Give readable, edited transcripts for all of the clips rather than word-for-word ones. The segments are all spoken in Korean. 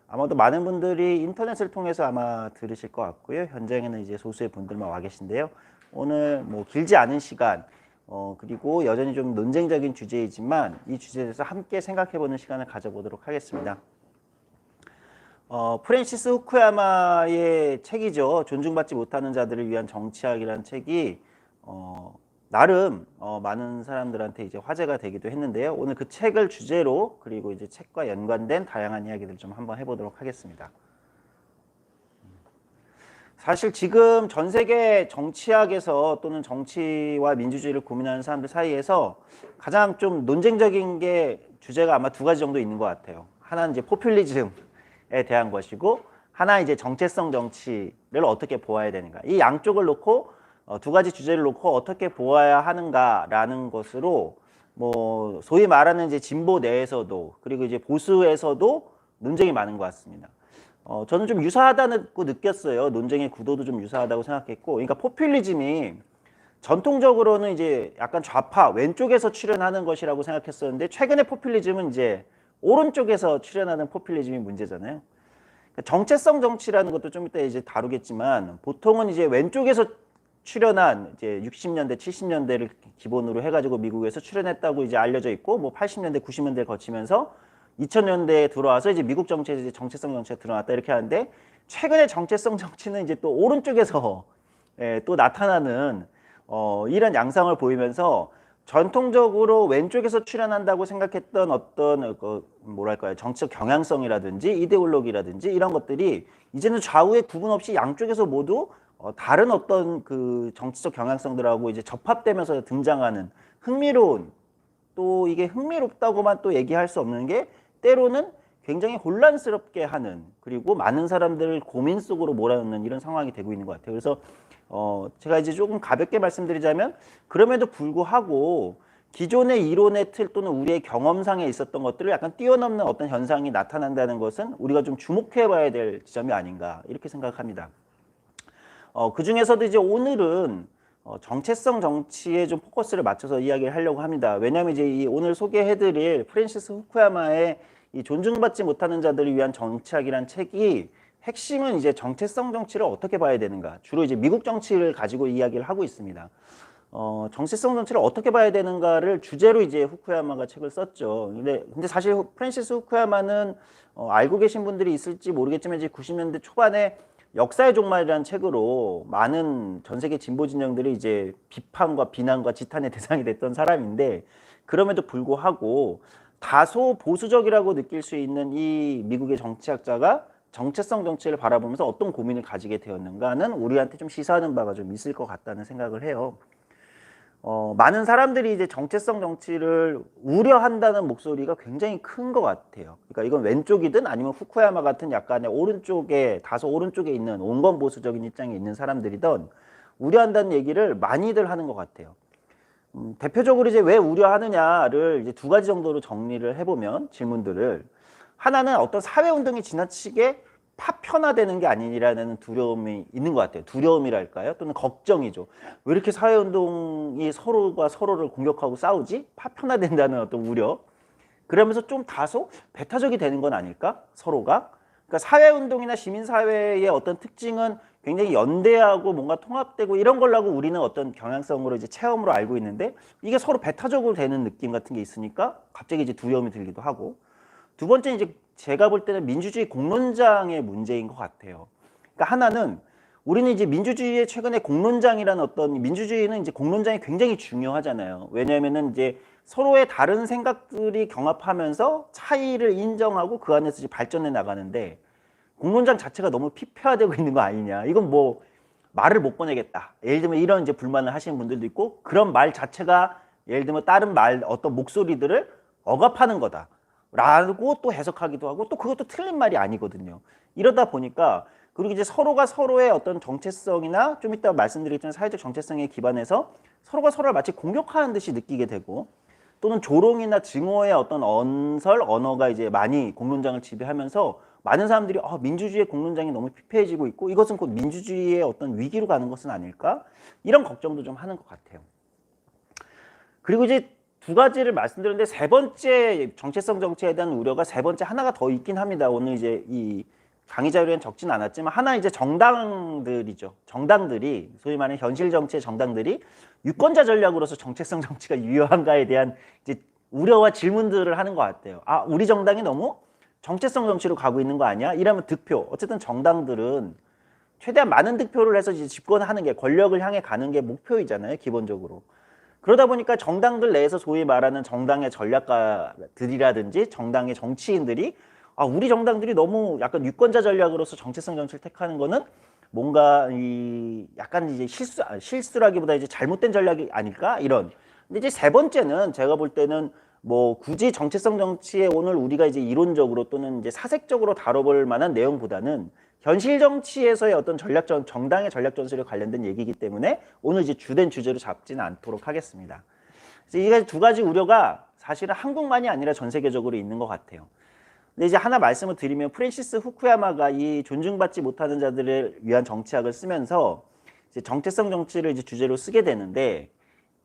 아마도 많은 분들이 인터넷을 통해서 아마 들으실 것 같고요. 현장에는 이제 소수의 분들만 와 계신데요. 오늘 뭐 길지 않은 시간, 그리고 여전히 좀 논쟁적인 주제이지만 이 주제에 대해서 함께 생각해보는 시간을 가져보도록 하겠습니다. 프랜시스 후쿠야마의 책이죠. 존중받지 못하는 자들을 위한 정치학이라는 책이 나름 많은 사람들한테 이제 화제가 되기도 했는데요. 오늘 그 책을 주제로 그리고 이제 책과 연관된 다양한 이야기들 좀 한번 해보도록 하겠습니다. 사실 지금 전 세계 정치학에서 또는 정치와 민주주의를 고민하는 사람들 사이에서 가장 좀 논쟁적인 게 주제가 아마 두 가지 정도 있는 것 같아요. 하나는 이제 포퓰리즘에 대한 것이고, 하나 이제 정체성 정치를 어떻게 보아야 되는가. 이 양쪽을 놓고 두 가지 주제를 놓고 어떻게 보아야 하는가라는 것으로 뭐 소위 말하는 이제 진보 내에서도 그리고 이제 보수에서도 논쟁이 많은 것 같습니다. 저는 좀 유사하다고 느꼈어요. 논쟁의 구도도 좀 유사하다고 생각했고, 그러니까 포퓰리즘이 전통적으로는 이제 약간 좌파 왼쪽에서 출현하는 것이라고 생각했었는데, 최근에 포퓰리즘은 이제 오른쪽에서 출현하는 포퓰리즘이 문제잖아요. 그러니까 정체성 정치라는 것도 좀 이따 이제 다루겠지만, 보통은 이제 왼쪽에서 출현한 이제 60년대, 70년대를 기본으로 해가지고 미국에서 출현했다고 이제 알려져 있고, 뭐 80년대, 90년대를 거치면서 2000년대에 들어와서 이제 미국 정치에서 이제 정체성 정치가 드러났다 이렇게 하는데, 최근에 정체성 정치는 이제 또 오른쪽에서 또 나타나는 이런 양상을 보이면서 전통적으로 왼쪽에서 출현한다고 생각했던 어떤 뭐랄까요, 정치적 경향성이라든지 이데올로기라든지 이런 것들이 이제는 좌우에 구분 없이 양쪽에서 모두 다른 어떤 그 정치적 경향성들하고 이제 접합되면서 등장하는 흥미로운, 또 이게 흥미롭다고만 또 얘기할 수 없는 게 때로는 굉장히 혼란스럽게 하는, 그리고 많은 사람들을 고민 속으로 몰아넣는 이런 상황이 되고 있는 것 같아요. 그래서 제가 이제 조금 가볍게 말씀드리자면, 그럼에도 불구하고 기존의 이론의 틀 또는 우리의 경험상에 있었던 것들을 약간 뛰어넘는 어떤 현상이 나타난다는 것은 우리가 좀 주목해 봐야 될 지점이 아닌가 이렇게 생각합니다. 그 중에서도 이제 오늘은 정체성 정치에 좀 포커스를 맞춰서 이야기를 하려고 합니다. 왜냐하면 이제 이 오늘 소개해드릴 프랜시스 후쿠야마의 이 존중받지 못하는 자들을 위한 정치학이란 책이 핵심은 이제 정체성 정치를 어떻게 봐야 되는가, 주로 이제 미국 정치를 가지고 이야기를 하고 있습니다. 정체성 정치를 어떻게 봐야 되는가를 주제로 이제 후쿠야마가 책을 썼죠. 근데 사실 프랜시스 후쿠야마는 알고 계신 분들이 있을지 모르겠지만 이제 90년대 초반에 역사의 종말이라는 책으로 많은 전 세계 진보 진영들이 이제 비판과 비난과 지탄의 대상이 됐던 사람인데, 그럼에도 불구하고 다소 보수적이라고 느낄 수 있는 이 미국의 정치학자가 정체성 정치를 바라보면서 어떤 고민을 가지게 되었는가는 우리한테 좀 시사하는 바가 좀 있을 것 같다는 생각을 해요. 많은 사람들이 이제 정체성 정치를 우려한다는 목소리가 굉장히 큰 것 같아요. 그러니까 이건 왼쪽이든 아니면 후쿠야마 같은 약간의 오른쪽에, 다소 오른쪽에 있는 온건 보수적인 입장에 있는 사람들이든 우려한다는 얘기를 많이들 하는 것 같아요. 대표적으로 이제 왜 우려하느냐를 이제 두 가지 정도로 정리를 해보면, 질문들을, 하나는 어떤 사회운동이 지나치게 파편화되는 게 아니라는 두려움이 있는 것 같아요. 두려움이랄까요? 또는 걱정이죠. 왜 이렇게 사회운동이 서로가 서로를 공격하고 싸우지? 파편화된다는 어떤 우려. 그러면서 좀 다소 배타적이 되는 건 아닐까? 서로가. 그러니까 사회운동이나 시민사회의 어떤 특징은 굉장히 연대하고 뭔가 통합되고 이런 걸라고 우리는 어떤 경향성으로 이제 체험으로 알고 있는데, 이게 서로 배타적으로 되는 느낌 같은 게 있으니까 갑자기 이제 두려움이 들기도 하고, 두 번째 이제 제가 볼 때는 민주주의 공론장의 문제인 것 같아요. 그러니까 하나는 우리는 이제 민주주의의 최근에 공론장이라는 어떤, 민주주의는 이제 공론장이 굉장히 중요하잖아요. 왜냐하면은 이제 서로의 다른 생각들이 경합하면서 차이를 인정하고 그 안에서 이제 발전해 나가는데, 공론장 자체가 너무 피폐화되고 있는 거 아니냐. 이건 뭐 말을 못 꺼내겠다. 예를 들면 이런 이제 불만을 하시는 분들도 있고, 그런 말 자체가 예를 들면 다른 말, 어떤 목소리들을 억압하는 거다 라고 또 해석하기도 하고, 또 그것도 틀린 말이 아니거든요. 이러다 보니까, 그리고 이제 서로가 서로의 어떤 정체성이나 좀 이따 말씀드리겠지만 사회적 정체성에 기반해서 서로가 서로를 마치 공격하는 듯이 느끼게 되고, 또는 조롱이나 증오의 어떤 언어가 이제 많이 공론장을 지배하면서 많은 사람들이 민주주의의 공론장이 너무 피폐해지고 있고 이것은 곧 민주주의의 어떤 위기로 가는 것은 아닐까? 이런 걱정도 좀 하는 것 같아요. 그리고 이제 두 가지를 말씀드렸는데 세 번째 정체성 정치에 대한 우려가 세 번째 하나가 더 있긴 합니다. 오늘 이제 이 강의 자료에는 적진 않았지만 하나 이제 정당들이죠. 정당들이 소위 말하는 현실 정치의 정당들이 유권자 전략으로서 정체성 정치가 유효한가에 대한 이제 우려와 질문들을 하는 것 같아요. 아, 우리 정당이 너무 정체성 정치로 가고 있는 거 아니야? 이러면 득표. 어쨌든 정당들은 최대한 많은 득표를 해서 이제 집권하는 게 권력을 향해 가는 게 목표이잖아요, 기본적으로. 그러다 보니까 정당들 내에서 소위 말하는 정당의 전략가들이라든지 정당의 정치인들이 아, 우리 정당들이 너무 약간 유권자 전략으로서 정체성 정치를 택하는 거는 뭔가 이 약간 이제 실수라기보다 이제 잘못된 전략이 아닐까? 이런. 근데 이제 세 번째는 제가 볼 때는 뭐 굳이 정체성 정치에 오늘 우리가 이제 이론적으로 또는 이제 사색적으로 다뤄볼 만한 내용보다는 현실 정치에서의 어떤 정당의 전략 전술에 관련된 얘기이기 때문에 오늘 이제 주된 주제로 잡지는 않도록 하겠습니다. 그래서 이 두 가지 우려가 사실은 한국만이 아니라 전 세계적으로 있는 것 같아요. 근데 이제 하나 말씀을 드리면 프랜시스 후쿠야마가 이 존중받지 못하는 자들을 위한 정치학을 쓰면서 이제 정체성 정치를 이제 주제로 쓰게 되는데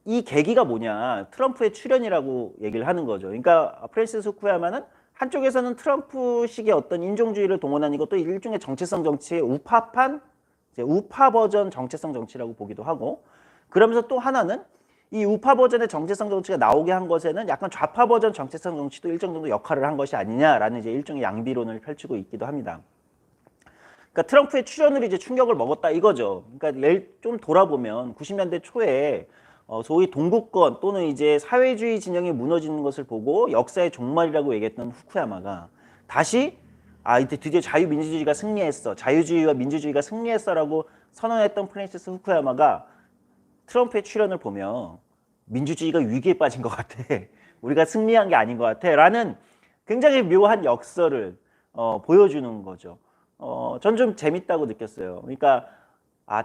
이 계기가 뭐냐, 트럼프의 출연이라고 얘기를 하는 거죠. 그러니까 프랜시스 후쿠야마는 한쪽에서는 트럼프식의 어떤 인종주의를 동원한 이것도 일종의 정체성 정치의 우파판, 우파 버전 정체성 정치라고 보기도 하고, 그러면서 또 하나는 이 우파 버전의 정체성 정치가 나오게 한 것에는 약간 좌파 버전 정체성 정치도 일정 정도 역할을 한 것이 아니냐라는 이제 일종의 양비론을 펼치고 있기도 합니다. 그러니까 트럼프의 출연으로 이제 충격을 먹었다 이거죠. 그러니까 좀 돌아보면 90년대 초에 소위 동구권 또는 이제 사회주의 진영이 무너지는 것을 보고 역사의 종말이라고 얘기했던 후쿠야마가 다시 이때 드디어 자유민주주의가 승리했어, 자유주의와 민주주의가 승리했어라고 선언했던 프랜시스 후쿠야마가 트럼프의 출연을 보며 민주주의가 위기에 빠진 것 같아, 우리가 승리한 게 아닌 것 같아 라는 굉장히 묘한 역설을 보여주는 거죠. 전 좀 재밌다고 느꼈어요. 그러니까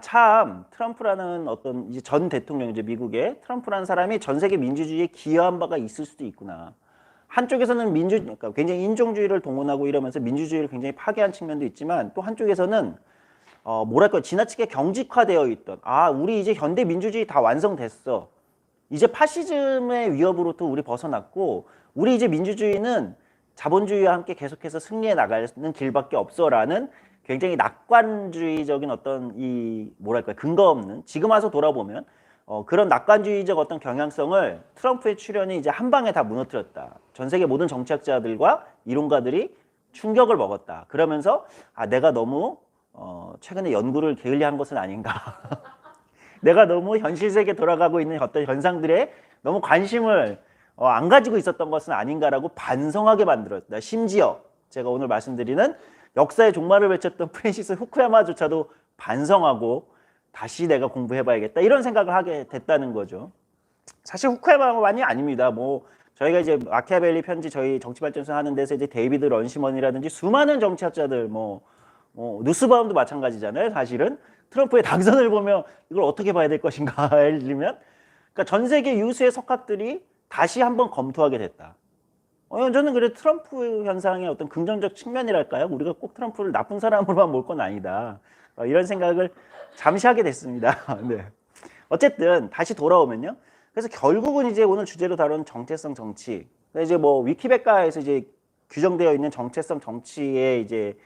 참 트럼프라는 어떤 이제 전 대통령, 이제 미국의 트럼프라는 사람이 전 세계 민주주의에 기여한 바가 있을 수도 있구나. 한쪽에서는 그러니까 굉장히 인종주의를 동원하고 이러면서 민주주의를 굉장히 파괴한 측면도 있지만 또 한쪽에서는 뭐랄까 지나치게 경직화되어 있던 우리 이제 현대 민주주의 다 완성됐어, 이제 파시즘의 위협으로부터 우리 벗어났고 우리 이제 민주주의는 자본주의와 함께 계속해서 승리해 나가는 길밖에 없어라는 굉장히 낙관주의적인 어떤 이 뭐랄까 근거 없는, 지금 와서 돌아보면 그런 낙관주의적 어떤 경향성을 트럼프의 출연이 이제 한 방에 다 무너뜨렸다. 전 세계 모든 정치학자들과 이론가들이 충격을 먹었다. 그러면서 내가 너무 최근에 연구를 게을리한 것은 아닌가. 내가 너무 현실 세계에 돌아가고 있는 어떤 현상들에 너무 관심을 안 가지고 있었던 것은 아닌가라고 반성하게 만들었다. 심지어 제가 오늘 말씀드리는 역사의 종말을 외쳤던 프랜시스 후쿠야마조차도 반성하고 다시 내가 공부해봐야겠다 이런 생각을 하게 됐다는 거죠. 사실 후쿠야마만이 아닙니다. 뭐 저희가 이제 마키아벨리 편지 저희 정치발전소 하는 데서 이제 데이비드 런시먼이라든지 수많은 정치학자들 누스바움도 마찬가지잖아요. 사실은 트럼프의 당선을 보면 이걸 어떻게 봐야 될 것인가 예를 들면 그러니까 전 세계 유수의 석학들이 다시 한번 검토하게 됐다. 저는 그래 트럼프 현상의 어떤 긍정적 측면이랄까요? 우리가 꼭 트럼프를 나쁜 사람으로만 볼 건 아니다. 이런 생각을 잠시 하게 됐습니다. 네. 어쨌든 다시 돌아오면요. 그래서 결국은 이제 오늘 주제로 다룬 정체성 정치. 이제 뭐 위키백과에서 이제 규정되어 있는 정체성 정치의 이제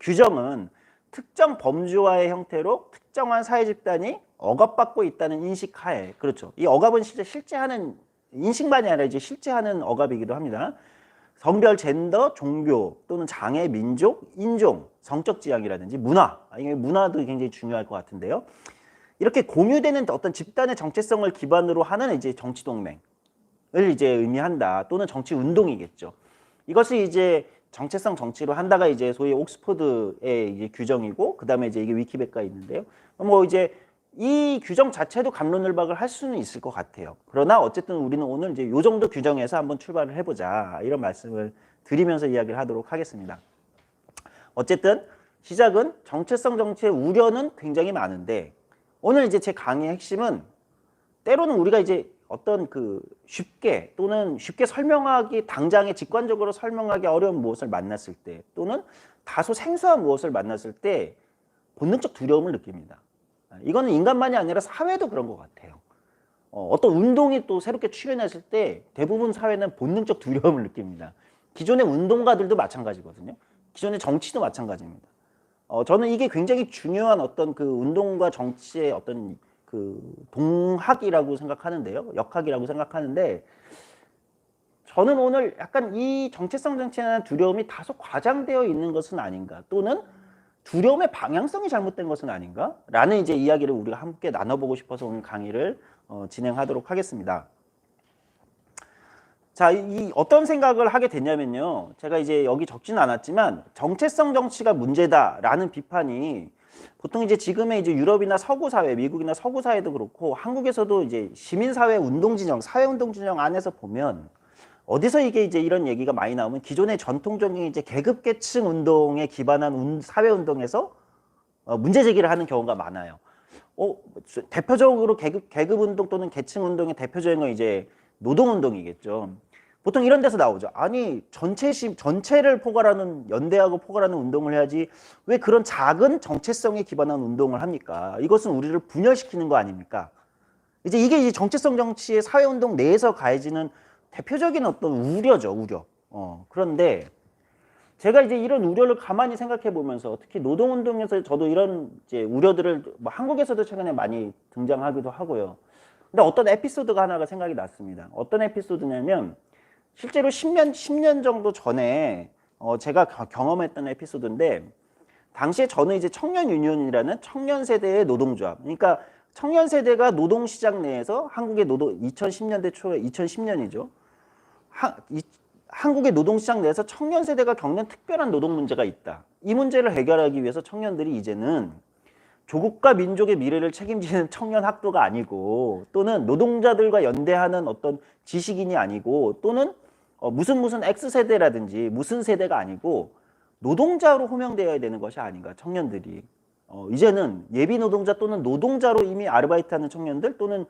규정은 특정 범주와의 형태로 특정한 사회 집단이 억압받고 있다는 인식하에, 그렇죠. 이 억압은 실제 하는 인식만이 아니라 이제 실제 하는 억압이기도 합니다. 성별, 젠더, 종교 또는 장애, 민족, 인종, 성적 지향이라든지 문화, 이게 문화도 굉장히 중요할 것 같은데요. 이렇게 공유되는 어떤 집단의 정체성을 기반으로 하는 이제 정치 동맹을 이제 의미한다. 또는 정치 운동이겠죠. 이것이 이제 정체성 정치로 한다가 이제 소위 옥스퍼드의 이제 규정이고, 그 다음에 이제 이게 위키백과에 있는데요. 뭐 이제 이 규정 자체도 갑론을박을 할 수는 있을 것 같아요. 그러나 어쨌든 우리는 오늘 이제 요 정도 규정에서 한번 출발을 해보자 이런 말씀을 드리면서 이야기를 하도록 하겠습니다. 어쨌든 시작은 정체성 정치의 우려는 굉장히 많은데 오늘 이제 제 강의의 핵심은 때로는 우리가 이제 어떤 쉽게 또는 쉽게 설명하기 당장에 직관적으로 설명하기 어려운 무엇을 만났을 때 또는 다소 생소한 무엇을 만났을 때 본능적 두려움을 느낍니다. 이거는 인간만이 아니라 사회도 그런 것 같아요. 어떤 운동이 또 새롭게 출현했을 때 대부분 사회는 본능적 두려움을 느낍니다. 기존의 운동가들도 마찬가지거든요. 기존의 정치도 마찬가지입니다. 저는 이게 굉장히 중요한 어떤 그 운동과 정치의 어떤 그 동학이라고 생각하는데요. 역학이라고 생각하는데, 저는 오늘 약간 이 정체성 정치에 대한 두려움이 다소 과장되어 있는 것은 아닌가, 또는 두려움의 방향성이 잘못된 것은 아닌가? 라는 이제 이야기를 우리가 함께 나눠보고 싶어서 오늘 강의를 진행하도록 하겠습니다. 자, 이 어떤 생각을 하게 됐냐면요. 제가 이제 여기 적지는 않았지만 정체성 정치가 문제다라는 비판이 보통 이제 지금의 이제 유럽이나 서구 사회, 미국이나 서구 사회도 그렇고 한국에서도 이제 시민사회 운동 진영, 사회운동 진영 안에서 보면 어디서 이게 이제 이런 얘기가 많이 나오면 기존의 전통적인 이제 계급계층 운동에 기반한 사회운동에서 문제 제기를 하는 경우가 많아요. 대표적으로 계급 운동 또는 계층 운동의 대표적인 건 이제 노동운동이겠죠. 보통 이런 데서 나오죠. 아니, 전체를 포괄하는, 연대하고 포괄하는 운동을 해야지 왜 그런 작은 정체성에 기반한 운동을 합니까? 이것은 우리를 분열시키는 거 아닙니까? 이게 이제 정체성 정치의 사회운동 내에서 가해지는 대표적인 어떤 우려죠, 우려. 그런데 제가 이제 이런 우려를 가만히 생각해 보면서 특히 노동운동에서 저도 이런 이제 우려들을 뭐 한국에서도 최근에 많이 등장하기도 하고요. 근데 어떤 에피소드가 하나가 생각이 났습니다. 어떤 에피소드냐면 실제로 10년 정도 전에 제가 경험했던 에피소드인데, 당시에 저는 이제 청년 유니온이라는 청년 세대의 노동조합, 그러니까 청년 세대가 노동시장 내에서 한국의 2010년대 초에 2010년이죠. 한국의 노동시장 내에서 청년 세대가 겪는 특별한 노동 문제가 있다. 이 문제를 해결하기 위해서 청년들이 이제는 조국과 민족의 미래를 책임지는 청년 학도가 아니고, 또는 노동자들과 연대하는 어떤 지식인이 아니고, 또는 무슨 X세대라든지 무슨 세대가 아니고 노동자로 호명되어야 되는 것이 아닌가, 청년들이. 이제는 예비 노동자 또는 노동자로 이미 아르바이트하는 청년들, 또는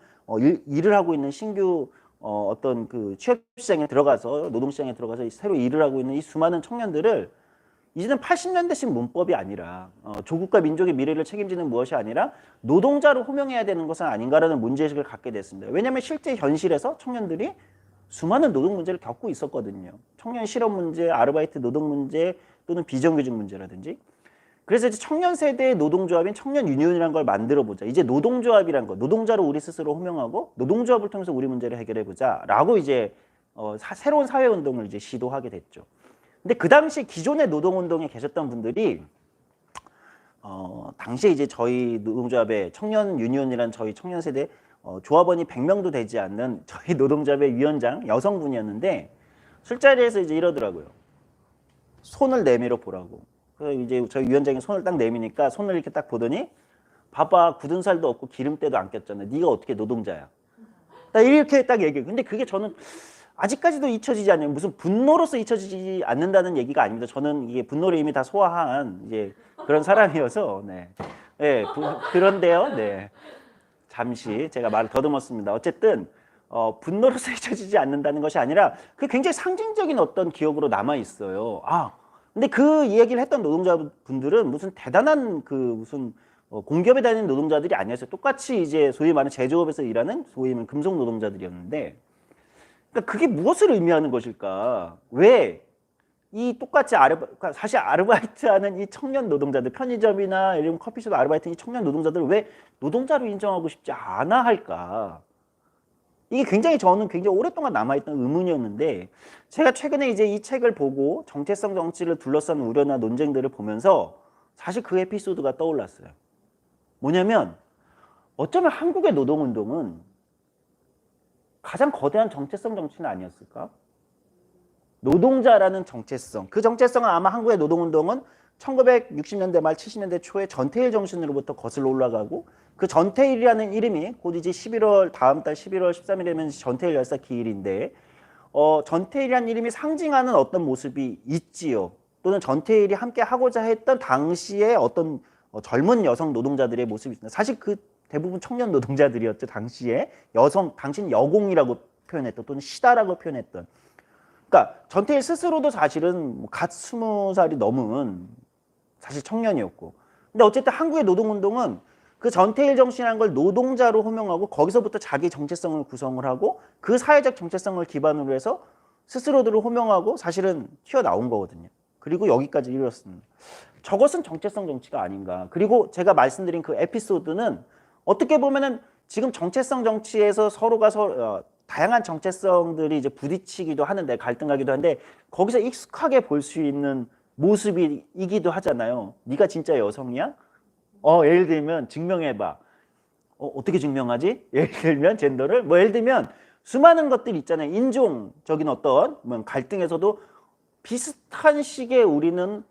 일을 하고 있는 신규 어떤 그 취업시장에 들어가서, 노동시장에 들어가서 새로 일을 하고 있는 이 수많은 청년들을 이제는 80년대식 문법이 아니라 조국과 민족의 미래를 책임지는 무엇이 아니라 노동자로 호명해야 되는 것은 아닌가라는 문제의식을 갖게 됐습니다. 왜냐하면 실제 현실에서 청년들이 수많은 노동 문제를 겪고 있었거든요. 청년 실업 문제, 아르바이트 노동 문제, 또는 비정규직 문제라든지. 그래서 이제 청년 세대의 노동조합인 청년 유니온이라는 걸 만들어 보자. 이제 노동조합이란 거, 노동자로 우리 스스로 호명하고 노동조합을 통해서 우리 문제를 해결해 보자라고 이제 새로운 사회 운동을 이제 시도하게 됐죠. 근데 그 당시 기존의 노동운동에 계셨던 분들이 당시에 이제 저희 노동조합의 청년 유니온이라는 저희 청년 세대 조합원이 100명도 되지 않는 저희 노동조합의 위원장 여성분이었는데, 술자리에서 이제 이러더라고요. 손을 내밀어 보라고. 그래서 이제 저희 위원장이 손을 딱 내미니까 손을 이렇게 딱 보더니, 봐봐, 굳은 살도 없고 기름때도 안 꼈잖아. 네가 어떻게 노동자야? 딱 이렇게 딱 얘기해요. 근데 그게 저는 아직까지도 잊혀지지 않는, 무슨 분노로서 잊혀지지 않는다는 얘기가 아닙니다. 저는 이게 분노를 이미 다 소화한 이제 그런 사람이어서. 네. 네, 그런데요. 네. 잠시 제가 말을 더듬었습니다. 어쨌든 분노로서 잊혀지지 않는다는 것이 아니라 그게 굉장히 상징적인 어떤 기억으로 남아 있어요. 근데 그 이야기를 했던 노동자분들은 무슨 대단한 그 무슨 공기업에 다니는 노동자들이 아니었어요. 똑같이 이제 소위 말하는 제조업에서 일하는 소위 말하는 금속 노동자들이었는데, 그러니까 그게 무엇을 의미하는 것일까? 왜 이 똑같이 그러니까 사실 아르바이트하는 이 청년 노동자들, 편의점이나 이런 커피숍 아르바이트하는 이 청년 노동자들을 왜 노동자로 인정하고 싶지 않아 할까? 이게 저는 굉장히 오랫동안 남아있던 의문이었는데, 제가 최근에 이제 이 책을 보고 정체성 정치를 둘러싼 우려나 논쟁들을 보면서 사실 그 에피소드가 떠올랐어요. 뭐냐면 어쩌면 한국의 노동운동은 가장 거대한 정체성 정치는 아니었을까? 노동자라는 정체성, 그 정체성은 아마 한국의 노동운동은 1960년대 말 70년대 초에 전태일 정신으로부터 거슬러 올라가고, 그 전태일이라는 이름이 곧 이제 다음 달 11월 13일이면 전태일 열사 기일인데, 전태일이라는 이름이 상징하는 어떤 모습이 있지요. 또는 전태일이 함께 하고자 했던 당시의 어떤 젊은 여성 노동자들의 모습이 있습니다. 사실 그 대부분 청년 노동자들이었죠. 당시에 당신 여공이라고 표현했던, 또는 시다라고 표현했던. 그러니까 전태일 스스로도 사실은 갓 20살이 넘은 사실 청년이었고, 근데 어쨌든 한국의 노동운동은 그 전태일 정신이라는 걸 노동자로 호명하고 거기서부터 자기 정체성을 구성을 하고 그 사회적 정체성을 기반으로 해서 스스로들을 호명하고 사실은 튀어나온 거거든요. 그리고 여기까지 이르렀습니다. 저것은 정체성 정치가 아닌가. 그리고 제가 말씀드린 그 에피소드는 어떻게 보면은 지금 정체성 정치에서 서로가 다양한 정체성들이 이제 부딪히기도 하는데 갈등하기도 하는데 거기서 익숙하게 볼 수 있는 모습이기도 하잖아요. 네가 진짜 여성이야? 예를 들면 증명해봐. 어떻게 증명하지? 예를 들면 젠더를 뭐 예를 들면 수많은 것들이 있잖아요. 인종적인 어떤 갈등에서도 비슷한 식의 우리는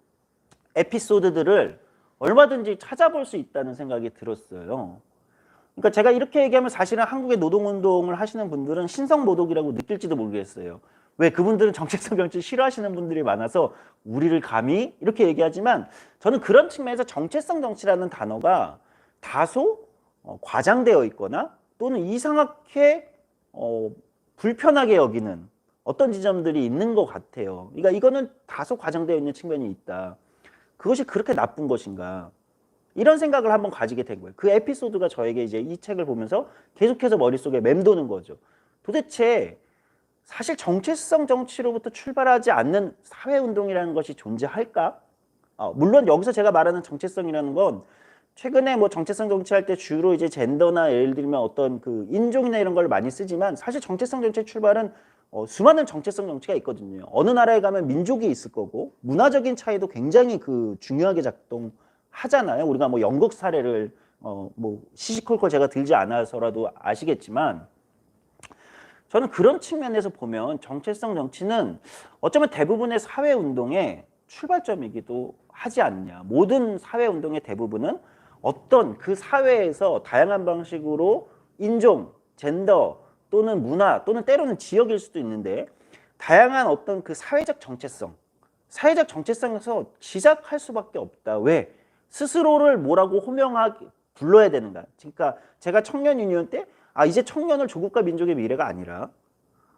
에피소드들을 얼마든지 찾아볼 수 있다는 생각이 들었어요. 그러니까 제가 이렇게 얘기하면 사실은 한국의 노동운동을 하시는 분들은 신성모독이라고 느낄지도 모르겠어요. 왜 그분들은 정체성 정치 싫어하시는 분들이 많아서 우리를 감히 이렇게 얘기하지만 저는 그런 측면에서 정체성 정치라는 단어가 다소 과장되어 있거나 또는 이상하게 불편하게 여기는 어떤 지점들이 있는 것 같아요. 그러니까 이거는 다소 과장되어 있는 측면이 있다. 그것이 그렇게 나쁜 것인가? 이런 생각을 한번 가지게 된 거예요. 그 에피소드가 저에게 이제 이 책을 보면서 계속해서 머릿속에 맴도는 거죠. 도대체 사실 정체성 정치로부터 출발하지 않는 사회운동이라는 것이 존재할까? 물론 여기서 제가 말하는 정체성이라는 건 최근에 뭐 정체성 정치할 때 주로 이제 젠더나 예를 들면 어떤 그 인종이나 이런 걸 많이 쓰지만 사실 정체성 정치의 출발은 수많은 정체성 정치가 있거든요. 어느 나라에 가면 민족이 있을 거고 문화적인 차이도 굉장히 그 중요하게 작동하잖아요. 우리가 뭐 영국 사례를 뭐 시시콜콜 제가 들지 않아서라도 아시겠지만 저는 그런 측면에서 보면 정체성 정치는 어쩌면 대부분의 사회운동의 출발점이기도 하지 않냐. 모든 사회운동의 대부분은 어떤 그 사회에서 다양한 방식으로 인종, 젠더 또는 문화 또는 때로는 지역일 수도 있는데 다양한 어떤 그 사회적 정체성에서 시작할 수밖에 없다. 왜? 스스로를 뭐라고 불러야 되는가. 그러니까 제가 청년 유니온 때 이제 청년을 조국과 민족의 미래가 아니라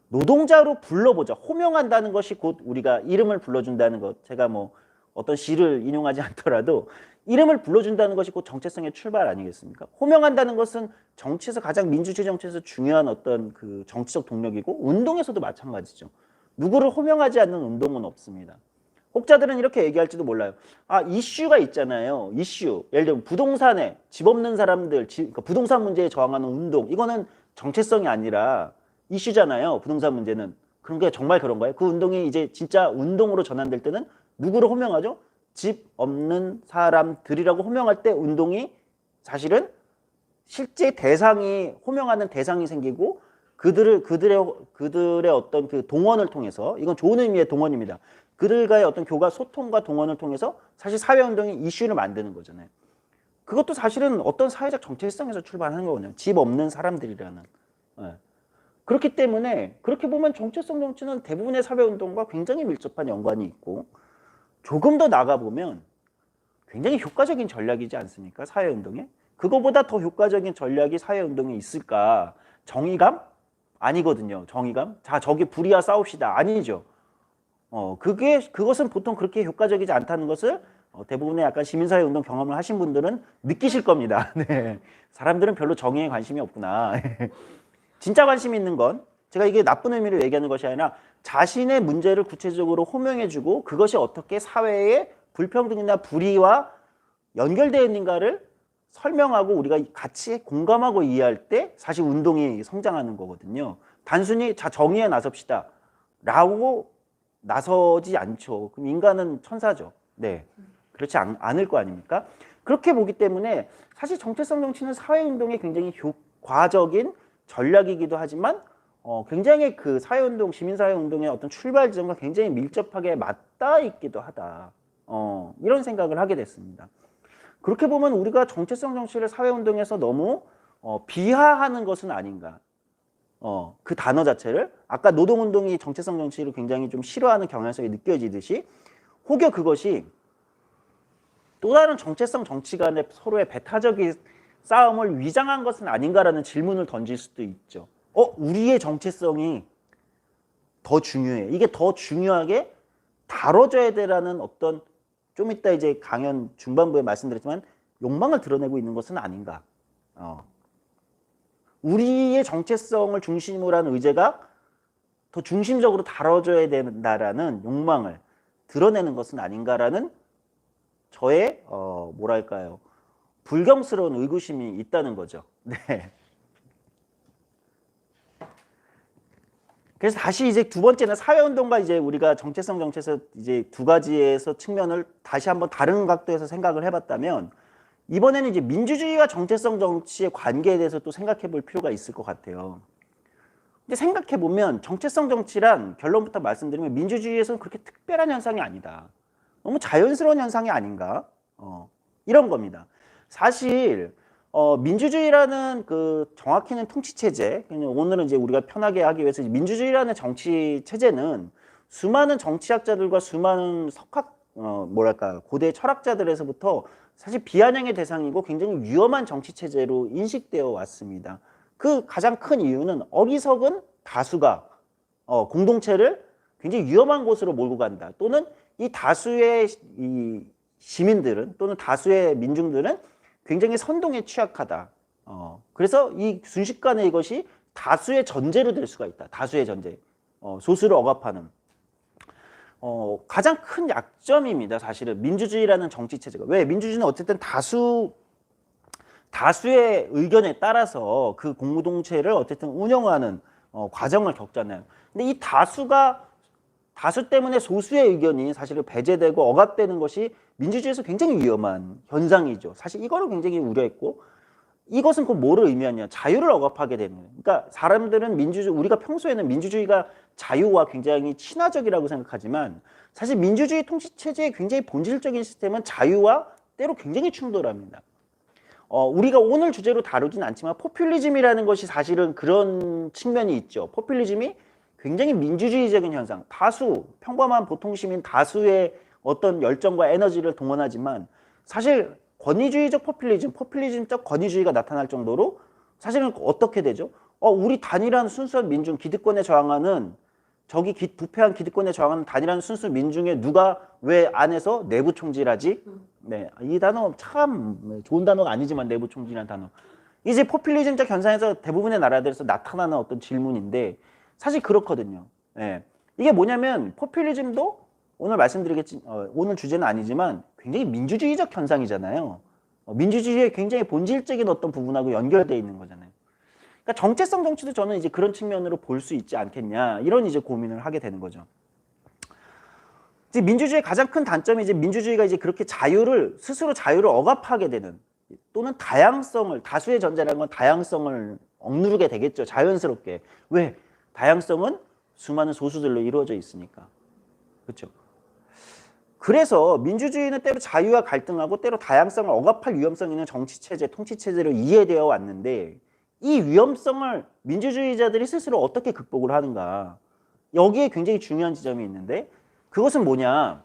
노동자로 불러보자. 호명한다는 것이 곧 우리가 이름을 불러준다는 것. 제가 뭐 어떤 시를 인용하지 않더라도 이름을 불러준다는 것이 곧 정체성의 출발 아니겠습니까? 호명한다는 것은 정치에서 가장 민주주의 정치에서 중요한 어떤 그 정치적 동력이고 운동에서도 마찬가지죠. 누구를 호명하지 않는 운동은 없습니다. 혹자들은 이렇게 얘기할지도 몰라요. 이슈가 있잖아요. 이슈. 예를 들면 부동산에 집 없는 사람들, 그러니까 부동산 문제에 저항하는 운동. 이거는 정체성이 아니라 이슈잖아요. 부동산 문제는. 그런 게 정말 그런 거예요. 그 운동이 이제 진짜 운동으로 전환될 때는 누구를 호명하죠? 집 없는 사람들이라고 호명할 때 운동이 사실은 실제 대상이 호명하는 대상이 생기고 그들의 어떤 그 동원을 통해서 이건 좋은 의미의 동원입니다. 그들과의 어떤 교감, 소통과 동원을 통해서 사실 사회운동이 이슈를 만드는 거잖아요. 그것도 사실은 어떤 사회적 정체성에서 출발하는 거거든요. 집 없는 사람들이라는. 네. 그렇기 때문에 그렇게 보면 정체성 정치는 대부분의 사회운동과 굉장히 밀접한 연관이 있고 조금 더 나가보면 굉장히 효과적인 전략이지 않습니까? 사회운동에. 그거보다 더 효과적인 전략이 사회운동에 있을까? 정의감? 아니거든요. 정의감? 자, 저기 불이야 싸웁시다. 아니죠. 그것은 보통 그렇게 효과적이지 않다는 것을 대부분의 약간 시민사회 운동 경험을 하신 분들은 느끼실 겁니다. 네. 사람들은 별로 정의에 관심이 없구나. 진짜 관심 있는 건 제가 이게 나쁜 의미로 얘기하는 것이 아니라 자신의 문제를 구체적으로 호명해주고 그것이 어떻게 사회의 불평등이나 불의와 연결되어 있는가를 설명하고 우리가 같이 공감하고 이해할 때 사실 운동이 성장하는 거거든요. 단순히 자 정의에 나섭시다 라고 나서지 않죠. 그럼 인간은 천사죠. 네, 그렇지 않을 거 아닙니까? 그렇게 보기 때문에 사실 정체성 정치는 사회운동의 굉장히 효과적인 전략이기도 하지만 굉장히 그 사회운동, 시민사회운동의 어떤 출발 지점과 굉장히 밀접하게 맞닿아 있기도 하다. 이런 생각을 하게 됐습니다. 그렇게 보면 우리가 정체성 정치를 사회운동에서 너무 비하하는 것은 아닌가. 그 단어 자체를 아까 노동운동이 정체성 정치를 굉장히 좀 싫어하는 경향성이 느껴지듯이 혹여 그것이 또 다른 정체성 정치 간의 서로의 배타적인 싸움을 위장한 것은 아닌가라는 질문을 던질 수도 있죠. 우리의 정체성이 더 중요해. 이게 더 중요하게 다뤄져야 되라는 어떤 좀 이따 이제 강연 중반부에 말씀드렸지만 욕망을 드러내고 있는 것은 아닌가. 우리의 정체성을 중심으로 한 의제가 더 중심적으로 다뤄져야 된다라는 욕망을 드러내는 것은 아닌가라는 저의 뭐랄까요, 불경스러운 의구심이 있다는 거죠. 네. 그래서 다시 이제 두 번째는 사회운동과 이제 우리가 정체성 정체에서 이제 두 가지에서 측면을 다시 한번 다른 각도에서 생각을 해봤다면, 이번에는 이제 민주주의와 정체성 정치의 관계에 대해서 또 생각해 볼 필요가 있을 것 같아요. 근데 생각해 보면 정체성 정치란, 결론부터 말씀드리면 민주주의에서는 그렇게 특별한 현상이 아니다. 너무 자연스러운 현상이 아닌가? 이런 겁니다. 사실 민주주의라는 그 정확히는 통치 체제, 오늘은 이제 우리가 편하게 하기 위해서 민주주의라는 정치 체제는 수많은 정치학자들과 수많은 석학 뭐랄까 고대 철학자들에서부터 사실 비아냥의 대상이고 굉장히 위험한 정치 체제로 인식되어 왔습니다. 그 가장 큰 이유는 어리석은 다수가 공동체를 굉장히 위험한 곳으로 몰고 간다. 또는 이 다수의 이 시민들은 또는 다수의 민중들은 굉장히 선동에 취약하다. 그래서 이 순식간에 이것이 다수의 전제로 될 수가 있다. 다수의 전제. 소수를 억압하는. 가장 큰 약점입니다. 사실은 민주주의라는 정치 체제가. 왜? 민주주의는 어쨌든 다수의 의견에 따라서 그 공동체를 어쨌든 운영하는 과정을 겪잖아요. 근데 이 다수 때문에 소수의 의견이 사실은 배제되고 억압되는 것이 민주주의에서 굉장히 위험한 현상이죠. 사실 이거를 굉장히 우려했고, 이것은 그 뭐를 의미하냐? 자유를 억압하게 되는 거예요. 그러니까 사람들은 우리가 평소에는 민주주의가 자유와 굉장히 친화적이라고 생각하지만, 사실 민주주의 통치 체제의 굉장히 본질적인 시스템은 자유와 때로 굉장히 충돌합니다. 우리가 오늘 주제로 다루진 않지만 포퓰리즘이라는 것이 사실은 그런 측면이 있죠. 포퓰리즘이 굉장히 민주주의적인 현상, 평범한 보통 시민 다수의 어떤 열정과 에너지를 동원하지만, 사실 권위주의적 포퓰리즘적 권위주의가 나타날 정도로 사실은 어떻게 되죠? 우리 단일한 순수한 민중, 기득권에 저항하는, 부패한 기득권에 저항하는 단일한 순수 민중의 누가 왜 안에서 내부 총질하지? 네, 이 단어 참 좋은 단어가 아니지만, 내부 총질이라는 단어. 이제 포퓰리즘적 현상에서 대부분의 나라들에서 나타나는 어떤 질문인데, 사실 그렇거든요. 네. 이게 뭐냐면 포퓰리즘도 오늘 말씀드리겠지, 오늘 주제는 아니지만 굉장히 민주주의적 현상이잖아요. 민주주의의 굉장히 본질적인 어떤 부분하고 연결되어 있는 거잖아요. 그러니까 정체성 정치도 저는 이제 그런 측면으로 볼 수 있지 않겠냐, 이런 이제 고민을 하게 되는 거죠. 이제 민주주의의 가장 큰 단점이 이제 민주주의가 이제 그렇게 스스로 자유를 억압하게 되는, 또는 다수의 전제라는 건 다양성을 억누르게 되겠죠. 자연스럽게. 왜? 다양성은 수많은 소수들로 이루어져 있으니까. 그렇죠? 그래서 민주주의는 때로 자유와 갈등하고 때로 다양성을 억압할 위험성 있는 정치체제, 통치체제로 이해되어 왔는데, 이 위험성을 민주주의자들이 스스로 어떻게 극복을 하는가, 여기에 굉장히 중요한 지점이 있는데, 그것은 뭐냐?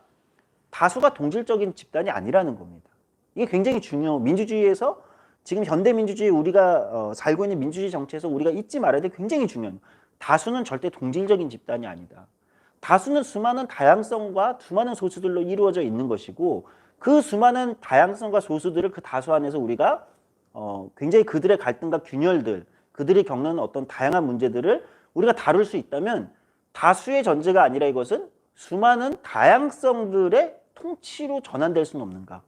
다수가 동질적인 집단이 아니라는 겁니다. 이게 굉장히 민주주의에서 지금 현대민주주의, 우리가 살고 있는 민주주의 정치에서 우리가 잊지 말아야 될 굉장히 중요한, 다수는 절대 동질적인 집단이 아니다. 다수는 수많은 다양성과 수많은 소수들로 이루어져 있는 것이고, 그 수많은 다양성과 소수들을 그 다수 안에서 우리가 굉장히 그들의 갈등과 균열들, 그들이 겪는 어떤 다양한 문제들을 우리가 다룰 수 있다면, 다수의 전제가 아니라 이것은 수많은 다양성들의 통치로 전환될 수는 없는가.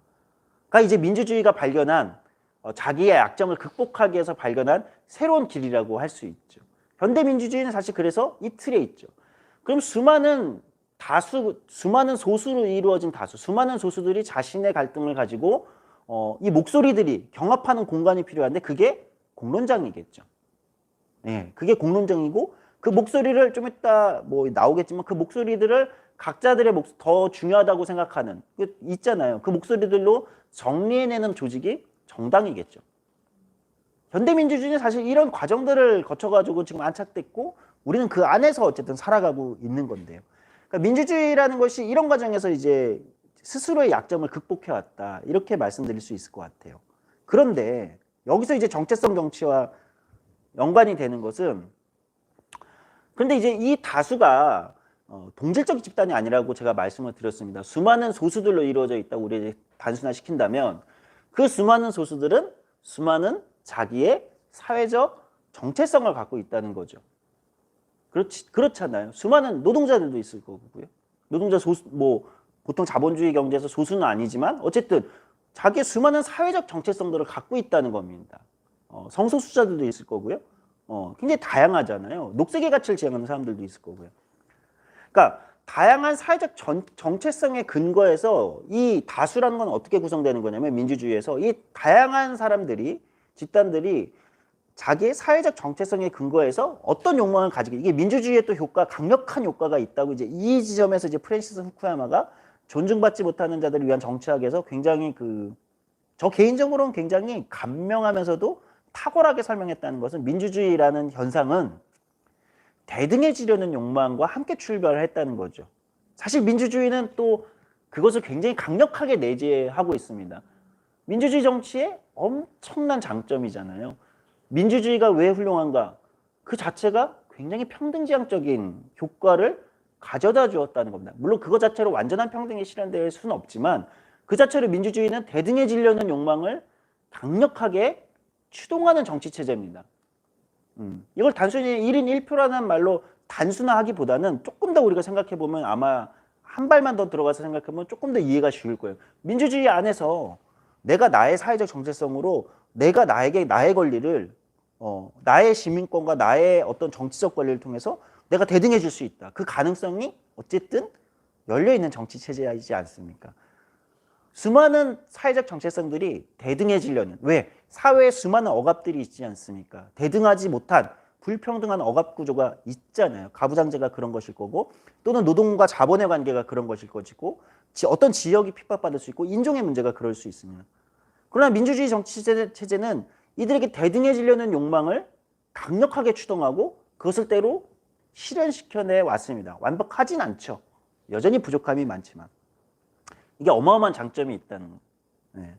그러니까 이제 민주주의가 발견한 자기의 약점을 극복하기 위해서 발견한 새로운 길이라고 할 수 있죠. 현대민주주의는 사실 그래서 이 틀에 있죠. 그럼 수많은 소수로 이루어진 수많은 소수들이 자신의 갈등을 가지고 이 목소리들이 경합하는 공간이 필요한데, 그게 공론장이겠죠. 네, 그게 공론장이고, 그 목소리를 좀 이따 뭐 나오겠지만, 그 목소리들을 각자들의 더 중요하다고 생각하는 있잖아요. 그 목소리들로 정리해내는 조직이 정당이겠죠. 현대민주주의는 사실 이런 과정들을 거쳐가지고 지금 안착됐고, 우리는 그 안에서 어쨌든 살아가고 있는 건데요. 그러니까 민주주의라는 것이 이런 과정에서 이제 스스로의 약점을 극복해왔다, 이렇게 말씀드릴 수 있을 것 같아요. 그런데 여기서 이제 정체성 정치와 연관이 되는 것은, 그런데 이제 이 다수가 동질적 집단이 아니라고 제가 말씀을 드렸습니다. 수많은 소수들로 이루어져 있다고 우리 단순화시킨다면, 그 수많은 소수들은 수많은 자기의 사회적 정체성을 갖고 있다는 거죠. 그렇잖아요. 수많은 노동자들도 있을 거고요. 노동자 소수, 뭐 보통 자본주의 경제에서 소수는 아니지만 어쨌든 자기의 수많은 사회적 정체성들을 갖고 있다는 겁니다. 성소수자들도 있을 거고요. 굉장히 다양하잖아요. 녹색의 가치를 지향하는 사람들도 있을 거고요. 그러니까 다양한 사회적 정체성의 근거에서 이 다수라는 건 어떻게 구성되는 거냐면 민주주의에서 이 다양한 사람들이 집단들이 자기의 사회적 정체성의 근거에서 어떤 욕망을 가지고 이게 민주주의의 또 강력한 효과가 있다고 이제 이 지점에서 이제 프랜시스 후쿠야마가 존중받지 못하는 자들을 위한 정치학에서 굉장히 저 개인적으로는 굉장히 감명하면서도 탁월하게 설명했다는 것은 민주주의라는 현상은 대등해지려는 욕망과 함께 출발을 했다는 거죠. 사실 민주주의는 또 그것을 굉장히 강력하게 내재하고 있습니다. 민주주의 정치의 엄청난 장점이잖아요. 민주주의가 왜 훌륭한가? 그 자체가 굉장히 평등지향적인 효과를 가져다 주었다는 겁니다. 물론 그것 자체로 완전한 평등이 실현될 수는 없지만 그 자체로 민주주의는 대등해지려는 욕망을 강력하게 추동하는 정치체제입니다. 이걸 단순히 1인 1표라는 말로 단순화하기보다는 조금 더 우리가 생각해보면 아마 한 발만 더 들어가서 생각해보면 조금 더 이해가 쉬울 거예요. 민주주의 안에서 내가 나의 사회적 정체성으로 내가 나에게 나의 권리를 나의 시민권과 나의 어떤 정치적 권리를 통해서 내가 대등해질 수 있다. 그 가능성이 어쨌든 열려있는 정치체제이지 않습니까? 수많은 사회적 정체성들이 대등해지려는 왜? 사회에 수많은 억압들이 있지 않습니까? 대등하지 못한 불평등한 억압 구조가 있잖아요. 가부장제가 그런 것일 거고 또는 노동과 자본의 관계가 그런 것일 것이고 어떤 지역이 핍박받을 수 있고 인종의 문제가 그럴 수 있습니다. 그러나 민주주의 정치체제는 이들에게 대등해지려는 욕망을 강력하게 추동하고 그것을 때로 실현시켜내 왔습니다. 완벽하진 않죠. 여전히 부족함이 많지만 이게 어마어마한 장점이 있다는 거예요. 네.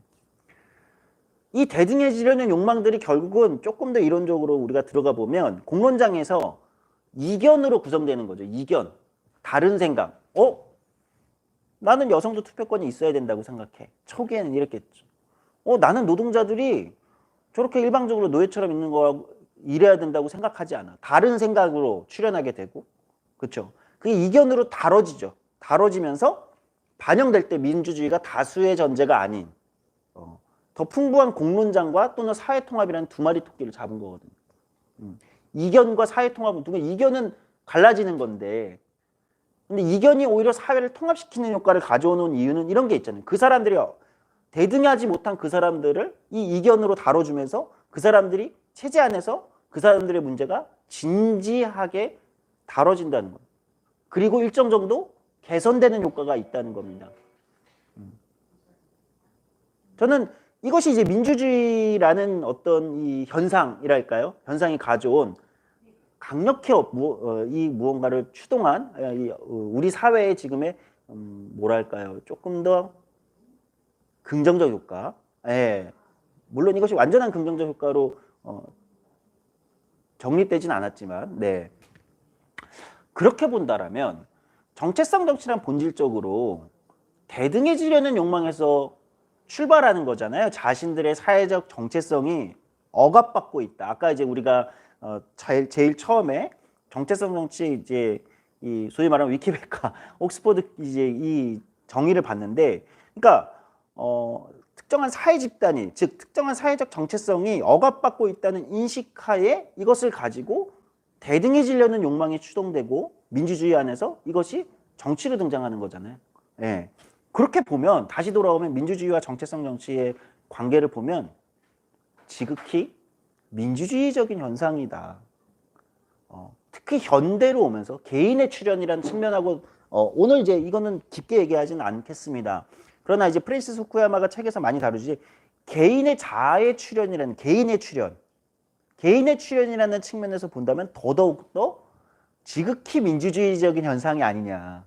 이 대등해지려는 욕망들이 결국은 조금 더 이론적으로 우리가 들어가 보면 공론장에서 이견으로 구성되는 거죠. 이견, 다른 생각. 나는 여성도 투표권이 있어야 된다고 생각해. 초기에는 이랬겠죠. 나는 노동자들이 저렇게 일방적으로 노예처럼 있는 거 일해야 된다고 생각하지 않아. 다른 생각으로 출현하게 되고, 그렇죠. 그게 이견으로 다뤄지죠. 다뤄지면서 반영될 때 민주주의가 다수의 전제가 아닌 더 풍부한 공론장과 또는 사회통합이라는 두 마리 토끼를 잡은 거거든요. 이견과 사회통합은 이견은 갈라지는 건데 근데 이견이 오히려 사회를 통합시키는 효과를 가져오는 이유는 이런 게 있잖아요. 그 사람들이 대등하지 못한 그 사람들을 이 이견으로 다뤄주면서 그 사람들이 체제 안에서 그 사람들의 문제가 진지하게 다뤄진다는 거예요. 그리고 일정 정도 개선되는 효과가 있다는 겁니다. 저는 이것이 이제 민주주의라는 어떤 이 현상이랄까요? 현상이 가져온 강력히 이 무언가를 추동한 우리 사회의 지금의 뭐랄까요? 조금 더 긍정적 효과. 예. 물론 이것이 완전한 긍정적 효과로 정립되진 않았지만, 네. 그렇게 본다라면 정체성 정치란 본질적으로 대등해지려는 욕망에서 출발하는 거잖아요. 자신들의 사회적 정체성이 억압받고 있다. 아까 이제 우리가 제일 처음에 정체성 정치 이제 이 소위 말하는 위키백과 옥스퍼드 이제 이 정의를 봤는데, 그러니까 특정한 사회 집단이 즉 특정한 사회적 정체성이 억압받고 있다는 인식하에 이것을 가지고 대등해지려는 욕망이 추동되고 민주주의 안에서 이것이 정치로 등장하는 거잖아요. 예. 그렇게 보면 다시 돌아오면 민주주의와 정체성 정치의 관계를 보면 지극히 민주주의적인 현상이다. 특히 현대로 오면서 개인의 출현이라는 측면하고 오늘 이제 이거는 깊게 얘기하지는 않겠습니다. 그러나 이제 프랜시스 후쿠야마가 책에서 많이 다루지 개인의 자아의 출현이라는 개인의 출현이라는 측면에서 본다면 더더욱더 지극히 민주주의적인 현상이 아니냐.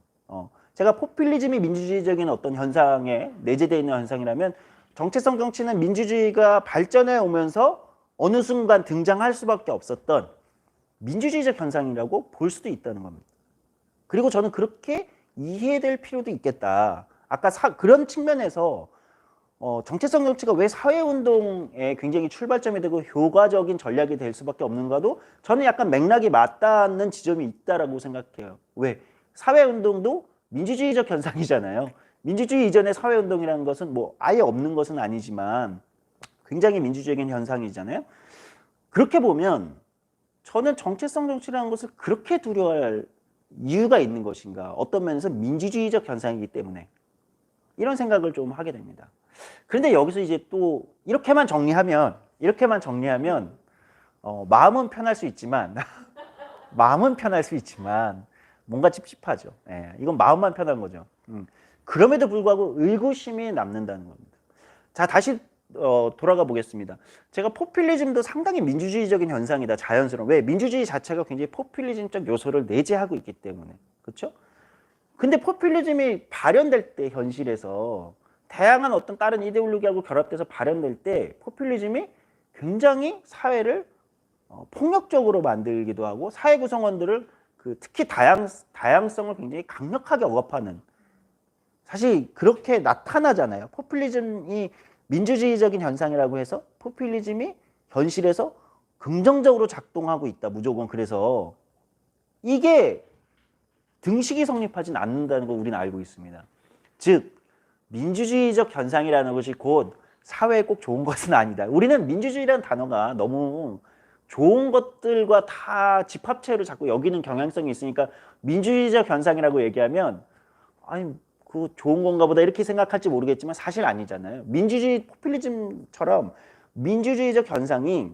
제가 포퓰리즘이 민주주의적인 어떤 현상에 내재되어 있는 현상이라면 정체성 정치는 민주주의가 발전해 오면서 어느 순간 등장할 수밖에 없었던 민주주의적 현상이라고 볼 수도 있다는 겁니다. 그리고 저는 그렇게 이해될 필요도 있겠다. 아까 그런 측면에서 정체성 정치가 왜 사회운동에 굉장히 출발점이 되고 효과적인 전략이 될 수밖에 없는가도 저는 약간 맥락이 맞닿는 지점이 있다라고 생각해요. 왜? 사회운동도 민주주의적 현상이잖아요. 민주주의 이전의 사회운동이라는 것은 뭐 아예 없는 것은 아니지만 굉장히 민주적인 현상이잖아요. 그렇게 보면 저는 정체성 정치라는 것을 그렇게 두려워할 이유가 있는 것인가? 어떤 면에서 민주주의적 현상이기 때문에 이런 생각을 좀 하게 됩니다. 그런데 여기서 이제 또 이렇게만 정리하면 마음은 편할 수 있지만 마음은 편할 수 있지만 뭔가 찝찝하죠. 예, 이건 마음만 편한 거죠. 그럼에도 불구하고 의구심이 남는다는 겁니다. 자, 다시 돌아가 보겠습니다. 제가 포퓰리즘도 상당히 민주주의적인 현상이다. 자연스러운. 왜? 민주주의 자체가 굉장히 포퓰리즘적 요소를 내재하고 있기 때문에. 그렇죠? 근데 포퓰리즘이 발현될 때 현실에서 다양한 어떤 다른 이데올로기하고 결합돼서 발현될 때 포퓰리즘이 굉장히 사회를 폭력적으로 만들기도 하고 사회 구성원들을 특히 다양성을 굉장히 강력하게 억압하는 사실 그렇게 나타나잖아요. 포퓰리즘이 민주주의적인 현상이라고 해서 포퓰리즘이 현실에서 긍정적으로 작동하고 있다. 무조건. 그래서 이게 등식이 성립하진 않는다는 걸 우리는 알고 있습니다. 즉 민주주의적 현상이라는 것이 곧 사회에 꼭 좋은 것은 아니다. 우리는 민주주의라는 단어가 너무 좋은 것들과 다 집합체로 자꾸 여기는 경향성이 있으니까 민주주의적 현상이라고 얘기하면 아니 그 좋은 건가 보다 이렇게 생각할지 모르겠지만 사실 아니잖아요. 민주주의 포퓰리즘처럼 민주주의적 현상이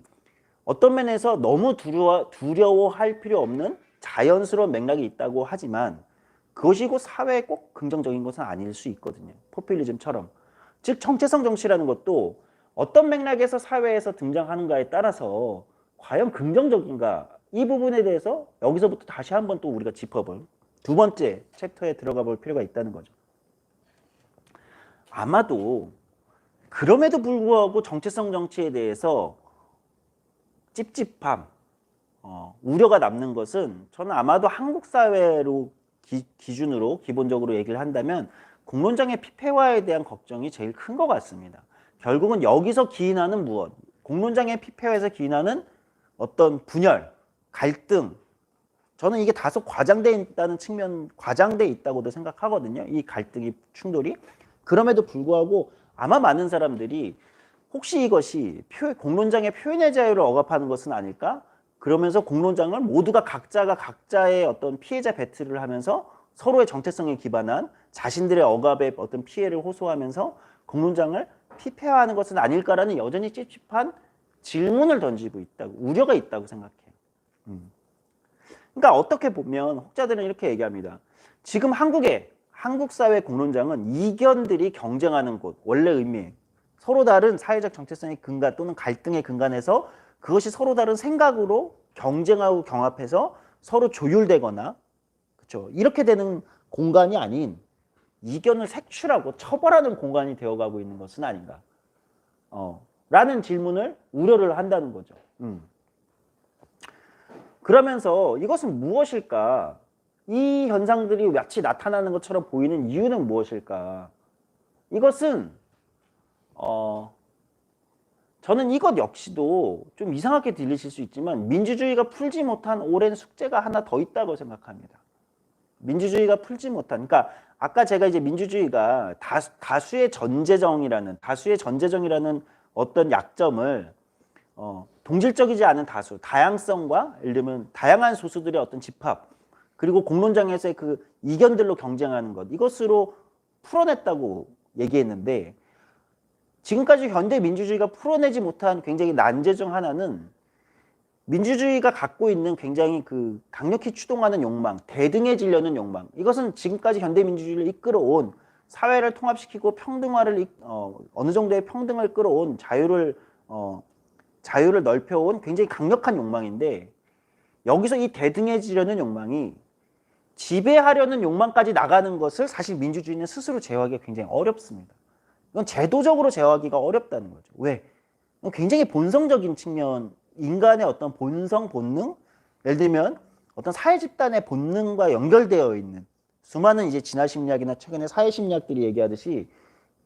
어떤 면에서 너무 두려워할 필요 없는 자연스러운 맥락이 있다고 하지만 그것이 곧 사회에 꼭 긍정적인 것은 아닐 수 있거든요. 포퓰리즘처럼. 즉 정체성 정치라는 것도 어떤 맥락에서 사회에서 등장하는가에 따라서 과연 긍정적인가 이 부분에 대해서 여기서부터 다시 한번 또 우리가 짚어볼 두 번째 챕터에 들어가 볼 필요가 있다는 거죠. 아마도 그럼에도 불구하고 정체성 정치에 대해서 찝찝함, 우려가 남는 것은 저는 아마도 한국 사회로 기준으로 기본적으로 얘기를 한다면 공론장의 피폐화에 대한 걱정이 제일 큰 것 같습니다. 결국은 여기서 기인하는 무엇? 공론장의 피폐화에서 기인하는 어떤 분열, 갈등, 저는 이게 다소 과장돼 있다는 측면, 과장돼 있다고도 생각하거든요. 이 갈등이, 충돌이. 그럼에도 불구하고 아마 많은 사람들이 혹시 이것이 공론장의 표현의 자유를 억압하는 것은 아닐까? 그러면서 공론장을 모두가 각자가 각자의 어떤 피해자 배틀을 하면서 서로의 정체성에 기반한 자신들의 억압의 어떤 피해를 호소하면서 공론장을 피폐화하는 것은 아닐까라는 여전히 찝찝한 질문을 던지고 있다고, 우려가 있다고 생각해요. 그러니까 어떻게 보면 혹자들은 이렇게 얘기합니다. 지금 한국 사회 공론장은 이견들이 경쟁하는 곳, 원래 의미, 서로 다른 사회적 정체성의 근간 또는 갈등의 근간에서 그것이 서로 다른 생각으로 경쟁하고 경합해서 서로 조율되거나 그렇죠. 이렇게 되는 공간이 아닌 이견을 색출하고 처벌하는 공간이 되어가고 있는 것은 아닌가 라는 질문을 우려를 한다는 거죠. 그러면서 이것은 무엇일까? 이 현상들이 마치 나타나는 것처럼 보이는 이유는 무엇일까? 이것은 저는 이것 역시도 좀 이상하게 들리실 수 있지만 민주주의가 풀지 못한 오랜 숙제가 하나 더 있다고 생각합니다. 민주주의가 풀지 못한, 그러니까 아까 제가 이제 민주주의가 다수의 전제정이라는 어떤 약점을 동질적이지 않은 다수, 다양성과 예를 들면 다양한 소수들의 어떤 집합, 그리고 공론장에서의 그 이견들로 경쟁하는 것, 이것으로 풀어냈다고 얘기했는데 지금까지 현대 민주주의가 풀어내지 못한 굉장히 난제 중 하나는 민주주의가 갖고 있는 굉장히 그 강력히 추동하는 욕망, 대등해지려는 욕망, 이것은 지금까지 현대 민주주의를 이끌어온 사회를 통합시키고 평등화를 어느 정도의 평등을 끌어온 자유를 넓혀온 굉장히 강력한 욕망인데 여기서 이 대등해지려는 욕망이 지배하려는 욕망까지 나가는 것을 사실 민주주의는 스스로 제어하기가 굉장히 어렵습니다. 이건 제도적으로 제어하기가 어렵다는 거죠. 왜? 굉장히 본성적인 측면, 인간의 어떤 본성, 본능, 예를 들면 어떤 사회 집단의 본능과 연결되어 있는 수많은 이제 진화 심리학이나 최근에 사회 심리학들이 얘기하듯이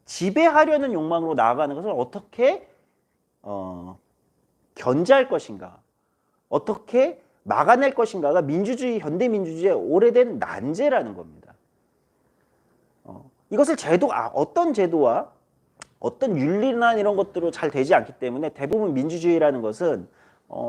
지배하려는 욕망으로 나아가는 것을 어떻게 견제할 것인가, 어떻게 막아낼 것인가가 민주주의, 현대민주주의의 오래된 난제라는 겁니다. 이것을 어떤 제도와 어떤 윤리나 이런 것들로 잘 되지 않기 때문에 대부분 민주주의라는 것은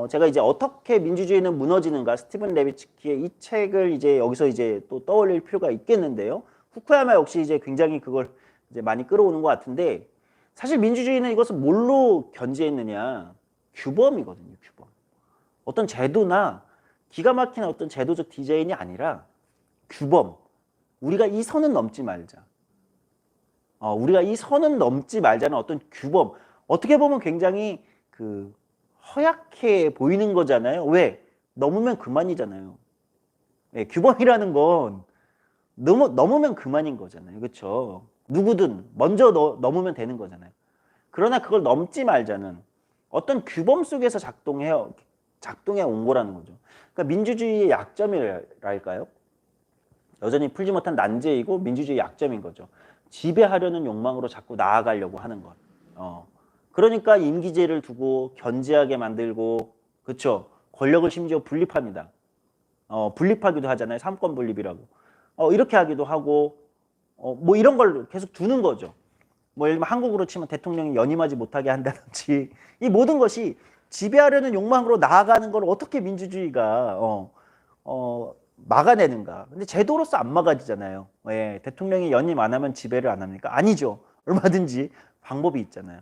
제가 이제 어떻게 민주주의는 무너지는가, 스티븐 레비츠키의 이 책을 이제 여기서 이제 또 떠올릴 필요가 있겠는데요. 후쿠야마 역시 이제 굉장히 그걸 이제 많이 끌어오는 것 같은데, 사실 민주주의는 이것을 뭘로 견제했느냐? 규범이거든요, 규범. 어떤 제도나 기가 막힌 어떤 제도적 디자인이 아니라 규범. 우리가 이 선은 넘지 말자. 우리가 이 선은 넘지 말자는 어떤 규범. 어떻게 보면 굉장히 허약해 보이는 거잖아요. 왜? 넘으면 그만이잖아요. 네, 규범이라는 건 넘으면 그만인 거잖아요. 그렇죠? 누구든 먼저 넘으면 되는 거잖아요. 그러나 그걸 넘지 말자는 어떤 규범 속에서 작동해 온 거라는 거죠. 그러니까 민주주의의 약점이랄까요? 여전히 풀지 못한 난제이고 민주주의의 약점인 거죠. 지배하려는 욕망으로 자꾸 나아가려고 하는 것. 그러니까 임기제를 두고 견제하게 만들고, 그렇죠? 권력을 심지어 분립합니다. 분립하기도 하잖아요. 삼권 분립이라고. 이렇게 하기도 하고, 뭐 이런 걸 계속 두는 거죠. 뭐 예를 들면 한국으로 치면 대통령이 연임하지 못하게 한다든지, 이 모든 것이 지배하려는 욕망으로 나아가는 걸 어떻게 민주주의가 막아내는가. 근데 제도로서 안 막아지잖아요. 예, 대통령이 연임 안 하면 지배를 안 합니까? 아니죠. 얼마든지 방법이 있잖아요.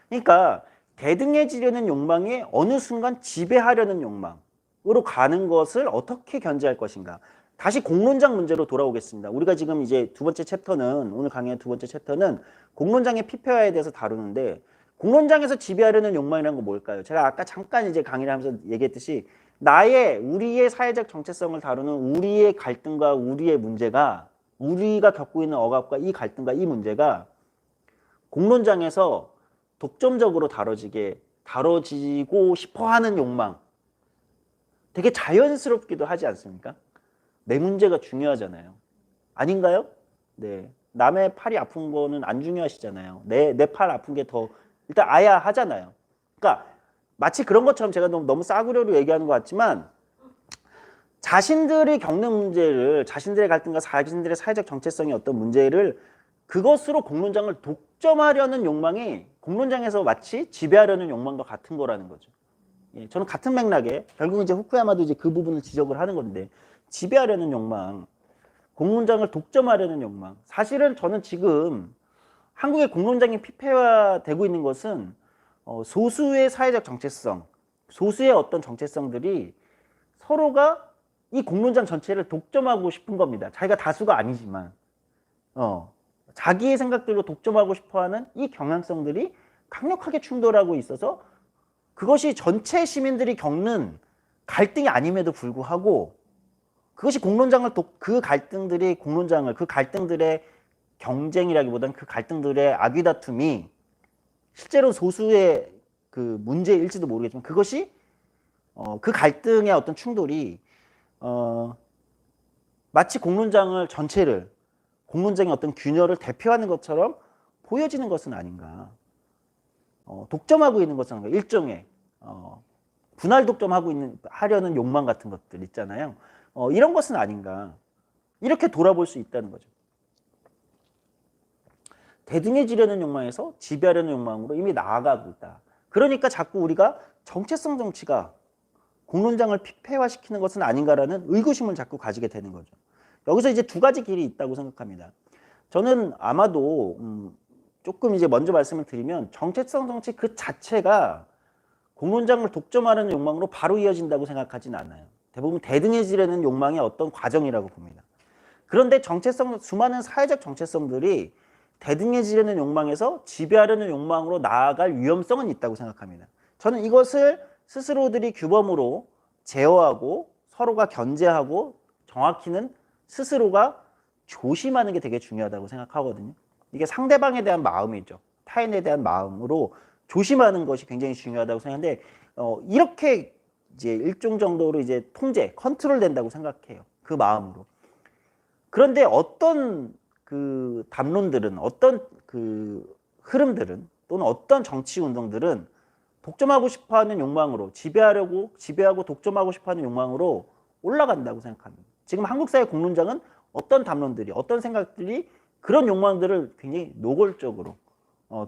그러니까 대등해지려는 욕망이 어느 순간 지배하려는 욕망으로 가는 것을 어떻게 견제할 것인가. 다시 공론장 문제로 돌아오겠습니다. 우리가 지금 이제 두 번째 챕터는, 오늘 강의의 두 번째 챕터는 공론장의 피폐화에 대해서 다루는데, 공론장에서 지배하려는 욕망이라는 건 뭘까요? 제가 아까 잠깐 이제 강의를 하면서 얘기했듯이 우리의 사회적 정체성을 다루는 우리의 갈등과 우리의 문제가, 우리가 겪고 있는 억압과 이 갈등과 이 문제가 공론장에서 독점적으로 다뤄지고 싶어 하는 욕망. 되게 자연스럽기도 하지 않습니까? 내 문제가 중요하잖아요. 아닌가요? 네. 남의 팔이 아픈 거는 안 중요하시잖아요. 내 팔 아픈 게 더 일단 아야 하잖아요. 그러니까 마치 그런 것처럼 제가 너무 싸구려로 얘기하는 것 같지만, 자신들이 겪는 문제를, 자신들의 갈등과 자신들의 사회적 정체성의 어떤 문제를 그것으로 공론장을 독점하려는 욕망이 공론장에서 마치 지배하려는 욕망과 같은 거라는 거죠. 예, 저는 같은 맥락에 결국 이제 후쿠야마도 이제 그 부분을 지적을 하는 건데, 지배하려는 욕망, 공론장을 독점하려는 욕망. 사실은 저는 지금 한국의 공론장이 피폐화되고 있는 것은 소수의 사회적 정체성, 소수의 어떤 정체성들이 서로가 이 공론장 전체를 독점하고 싶은 겁니다. 자기가 다수가 아니지만 자기의 생각들로 독점하고 싶어하는 이 경향성들이 강력하게 충돌하고 있어서 그것이 전체 시민들이 겪는 갈등이 아님에도 불구하고 그것이 그 갈등들의 경쟁이라기보다는 그 갈등들의 아귀다툼이 실제로 소수의 그 문제일지도 모르겠지만, 그것이 그 갈등의 어떤 충돌이 마치 공론장의 어떤 균열을 대표하는 것처럼 보여지는 것은 아닌가. 독점하고 있는 것은 아닌가. 일종의 분할 하려는 욕망 같은 것들 있잖아요. 이런 것은 아닌가. 이렇게 돌아볼 수 있다는 거죠. 대등해지려는 욕망에서 지배하려는 욕망으로 이미 나아가고 있다. 그러니까 자꾸 우리가 정체성 정치가 공론장을 피폐화시키는 것은 아닌가라는 의구심을 자꾸 가지게 되는 거죠. 여기서 이제 두 가지 길이 있다고 생각합니다. 저는 아마도 조금 이제 먼저 말씀을 드리면, 정체성 정치 그 자체가 공론장을 독점하려는 욕망으로 바로 이어진다고 생각하진 않아요. 대부분 대등해지려는 욕망의 어떤 과정이라고 봅니다. 그런데 수많은 사회적 정체성들이 대등해지려는 욕망에서 지배하려는 욕망으로 나아갈 위험성은 있다고 생각합니다. 저는 이것을 스스로들이 규범으로 제어하고 서로가 견제하고 정확히는 스스로가 조심하는 게 되게 중요하다고 생각하거든요. 이게 상대방에 대한 마음이죠. 타인에 대한 마음으로 조심하는 것이 굉장히 중요하다고 생각하는데, 이렇게 이제 일종 정도로 이제 컨트롤 된다고 생각해요. 그 마음으로. 그런데 어떤 그 담론들은 어떤 그 흐름들은 또는 어떤 정치 운동들은 독점하고 싶어하는 욕망으로 지배하고 독점하고 싶어하는 욕망으로 올라간다고 생각합니다. 지금 한국 사회 공론장은 어떤 담론들이 어떤 생각들이 그런 욕망들을 굉장히 노골적으로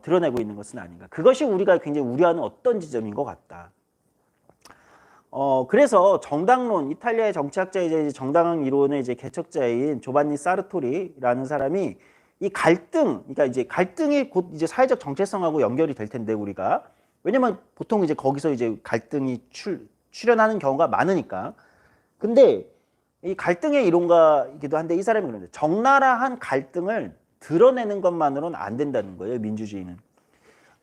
드러내고 있는 것은 아닌가. 그것이 우리가 굉장히 우려하는 어떤 지점인 것 같다. 그래서 정당론, 이탈리아의 정치학자이자 정당 이론의 이제 개척자인 조반니 사르토리라는 사람이 이 갈등, 그러니까 이제 갈등이 곧 이제 사회적 정체성하고 연결이 될 텐데 우리가 왜냐면 보통 이제 거기서 이제 갈등이 출현하는 경우가 많으니까. 근데 이 갈등의 이론가이기도 한데 이 사람이 그러는데 적나라한 갈등을 드러내는 것만으로는 안 된다는 거예요. 민주주의는.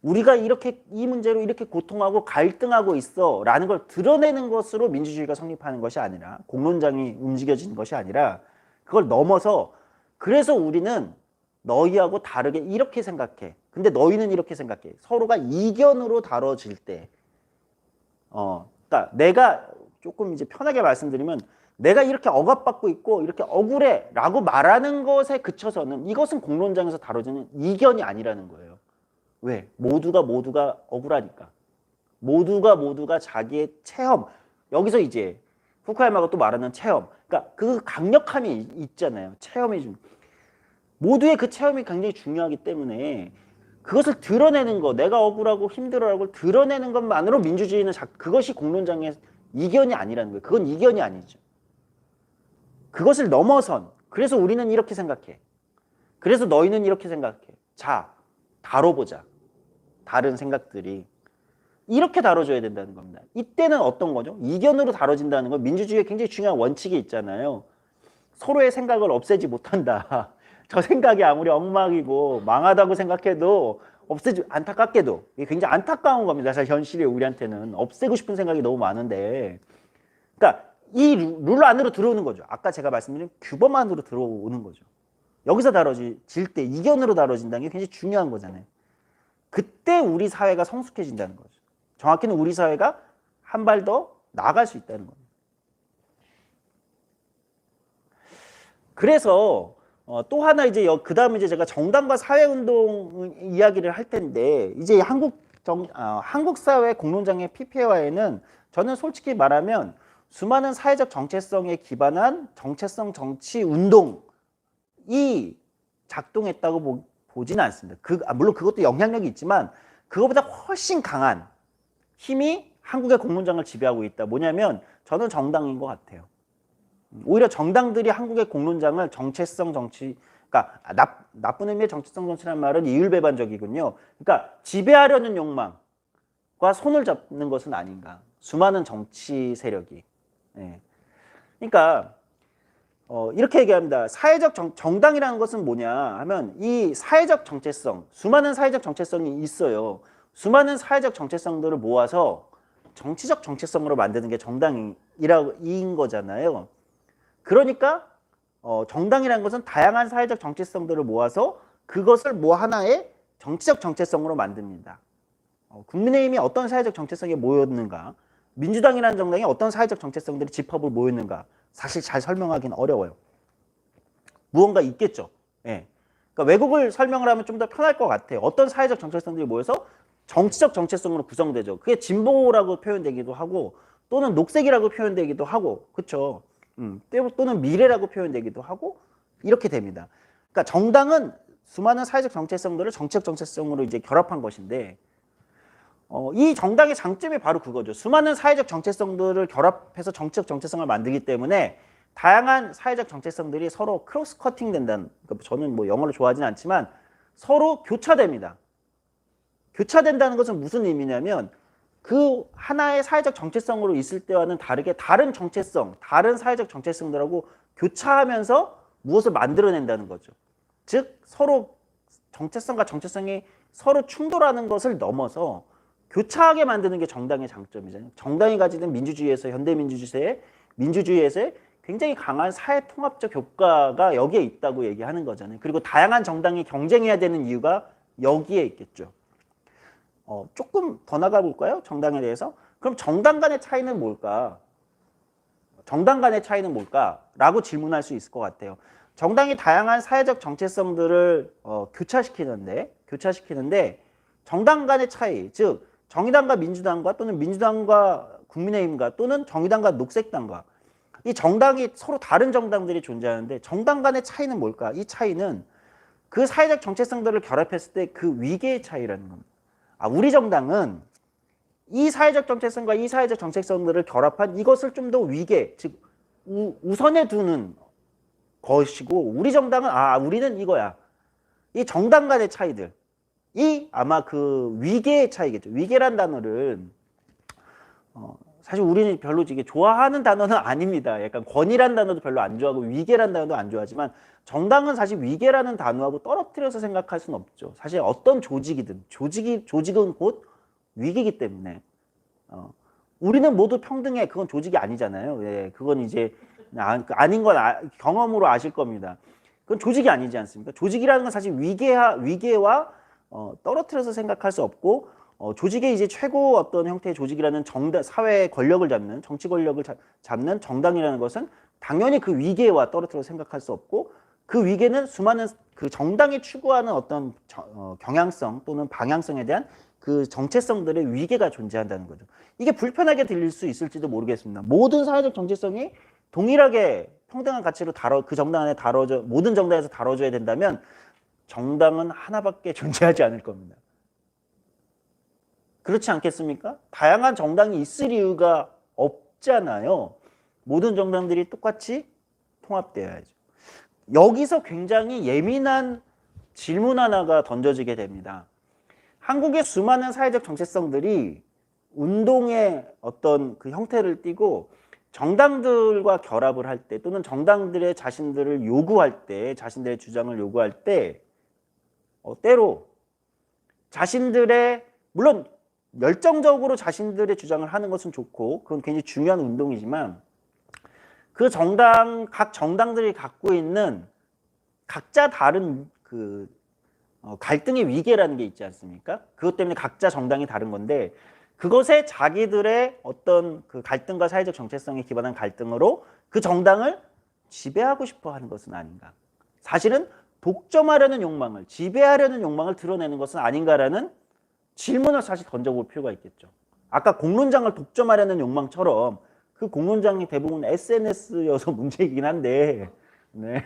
우리가 이렇게 이 문제로 이렇게 고통하고 갈등하고 있어 라는 걸 드러내는 것으로 민주주의가 성립하는 것이 아니라 공론장이 움직여지는 것이 아니라 그걸 넘어서 그래서 우리는 너희하고 다르게 이렇게 생각해. 근데 너희는 이렇게 생각해. 서로가 이견으로 다뤄질 때 그러니까 내가 조금 이제 편하게 말씀드리면 내가 이렇게 억압받고 있고 이렇게 억울해 라고 말하는 것에 그쳐서는 이것은 공론장에서 다뤄지는 이견이 아니라는 거예요. 왜? 모두가 억울하니까. 모두가 자기의 체험. 여기서 이제 후쿠야마가 또 말하는 체험. 그러니까 그 강력함이 있잖아요. 체험이 좀. 모두의 그 체험이 굉장히 중요하기 때문에 그것을 드러내는 거, 내가 억울하고 힘들어하는 걸 드러내는 것만으로 민주주의는 그것이 공론장의 이견이 아니라는 거예요. 그건 이견이 아니죠. 그것을 넘어선, 그래서 우리는 이렇게 생각해. 그래서 너희는 이렇게 생각해. 자, 다뤄보자. 다른 생각들이. 이렇게 다뤄줘야 된다는 겁니다. 이때는 어떤 거죠? 이견으로 다뤄진다는 건 민주주의에 굉장히 중요한 원칙이 있잖아요. 서로의 생각을 없애지 못한다. 저 생각이 아무리 엉망이고 망하다고 생각해도 안타깝게도 이게 굉장히 안타까운 겁니다. 사실 현실이 우리한테는 없애고 싶은 생각이 너무 많은데 그러니까 이 룰 안으로 들어오는 거죠. 아까 제가 말씀드린 규범 안으로 들어오는 거죠. 여기서 다뤄질 때 이견으로 다뤄진다는 게 굉장히 중요한 거잖아요. 그때 우리 사회가 성숙해진다는 거죠. 정확히는 우리 사회가 한 발 더 나아갈 수 있다는 겁니다. 그래서 또 하나 이제 그 다음에 이제 제가 정당과 사회운동 이야기를 할 텐데 이제 한국 사회 공론장의 PP화에는 저는 솔직히 말하면 수많은 사회적 정체성에 기반한 정체성 정치 운동이 작동했다고 보지는 않습니다. 물론 그것도 영향력이 있지만 그것보다 훨씬 강한 힘이 한국의 공론장을 지배하고 있다. 뭐냐면 저는 정당인 것 같아요. 오히려 정당들이 한국의 공론장을 정체성 정치, 그러니까 나쁜 의미의 정체성 정치라는 말은 이율배반적이군요. 그러니까 지배하려는 욕망과 손을 잡는 것은 아닌가. 수많은 정치 세력이. 예. 그러니까 이렇게 얘기합니다. 사회적 정당이라는 것은 뭐냐 하면 이 사회적 정체성, 수많은 사회적 정체성이 있어요. 수많은 사회적 정체성들을 모아서 정치적 정체성으로 만드는 게 정당인 거잖아요. 그러니까 정당이라는 것은 다양한 사회적 정체성들을 모아서 그것을 뭐 하나의 정치적 정체성으로 만듭니다. 국민의힘이 어떤 사회적 정체성에 모였는가, 민주당이라는 정당이 어떤 사회적 정체성들이 집합으로 모였는가 사실 잘 설명하기는 어려워요. 무언가 있겠죠. 예. 그러니까 왜곡을 설명을 하면 좀 더 편할 것 같아요. 어떤 사회적 정체성들이 모여서 정치적 정체성으로 구성되죠. 그게 진보라고 표현되기도 하고 또는 녹색이라고 표현되기도 하고 그렇죠. 또는 미래라고 표현되기도 하고 이렇게 됩니다. 그러니까 정당은 수많은 사회적 정체성들을 정치적 정체성으로 이제 결합한 것인데 이 정당의 장점이 바로 그거죠. 수많은 사회적 정체성들을 결합해서 정치적 정체성을 만들기 때문에 다양한 사회적 정체성들이 서로 크로스 커팅 된다는, 그러니까 저는 뭐 영어를 좋아하진 않지만 서로 교차됩니다. 교차된다는 것은 무슨 의미냐면 그 하나의 사회적 정체성으로 있을 때와는 다르게 다른 정체성, 다른 사회적 정체성들하고 교차하면서 무엇을 만들어낸다는 거죠. 즉 서로 정체성과 정체성이 서로 충돌하는 것을 넘어서 교차하게 만드는 게 정당의 장점이잖아요. 정당이 가지는 민주주의에서 민주주의에서의 굉장히 강한 사회 통합적 효과가 여기에 있다고 얘기하는 거잖아요. 그리고 다양한 정당이 경쟁해야 되는 이유가 여기에 있겠죠. 조금 더 나가 볼까요? 정당에 대해서. 그럼 정당 간의 차이는 뭘까? 정당 간의 차이는 뭘까? 라고 질문할 수 있을 것 같아요. 정당이 다양한 사회적 정체성들을 교차시키는데 정당 간의 차이, 즉 정의당과 민주당과 또는 민주당과 국민의힘과 또는 정의당과 녹색당과 이 정당이 서로 다른 정당들이 존재하는데 정당 간의 차이는 뭘까? 이 차이는 그 사회적 정체성들을 결합했을 때 그 위계의 차이라는 겁니다. 우리 정당은 이 사회적 정체성과 이 사회적 정체성들을 결합한 이것을 좀 더 위계, 즉 우선에 두는 것이고 우리 정당은 우리는 이거야. 이 정당 간의 차이들이 아마 그 위계의 차이겠죠. 위계란 단어를 사실 우리는 별로 이게 좋아하는 단어는 아닙니다. 약간 권위란 단어도 별로 안 좋아하고 위계란 단어도 안 좋아하지만 정당은 사실 위계라는 단어하고 떨어뜨려서 생각할 수는 없죠. 사실 어떤 조직이든 조직은 곧 위기이기 때문에 우리는 모두 평등해. 그건 조직이 아니잖아요. 예, 그건 이제 아닌 건 경험으로 아실 겁니다. 그건 조직이 아니지 않습니까? 조직이라는 건 사실 위계와 떨어뜨려서 생각할 수 없고 조직의 이제 최고 어떤 형태의 조직이라는 사회의 권력을 잡는 정치 권력을 잡는 정당이라는 것은 당연히 그 위계와 떨어뜨려서 생각할 수 없고 그 위계는 수많은 그 정당이 추구하는 어떤 경향성 또는 방향성에 대한 그 정체성들의 위계가 존재한다는 거죠. 이게 불편하게 들릴 수 있을지도 모르겠습니다. 모든 사회적 정체성이 동일하게 평등한 가치로 그 정당 안에 모든 정당에서 다뤄져야 된다면 정당은 하나밖에 존재하지 않을 겁니다. 그렇지 않겠습니까? 다양한 정당이 있을 이유가 없잖아요. 모든 정당들이 똑같이 통합되어야죠. 여기서 굉장히 예민한 질문 하나가 던져지게 됩니다. 한국의 수많은 사회적 정체성들이 운동의 어떤 그 형태를 띠고 정당들과 결합을 할 때 또는 정당들의 자신들을 요구할 때 자신들의 주장을 요구할 때 때로 자신들의 물론 열정적으로 자신들의 주장을 하는 것은 좋고 그건 굉장히 중요한 운동이지만 그 각 정당들이 갖고 있는 각자 다른 그 갈등의 위계라는 게 있지 않습니까? 그것 때문에 각자 정당이 다른 건데 그것에 자기들의 어떤 그 갈등과 사회적 정체성에 기반한 갈등으로 그 정당을 지배하고 싶어 하는 것은 아닌가. 사실은 독점하려는 욕망을, 지배하려는 욕망을 드러내는 것은 아닌가라는 질문을 사실 던져볼 필요가 있겠죠. 아까 공론장을 독점하려는 욕망처럼 그 공론장이 대부분 SNS여서 문제이긴 한데 네.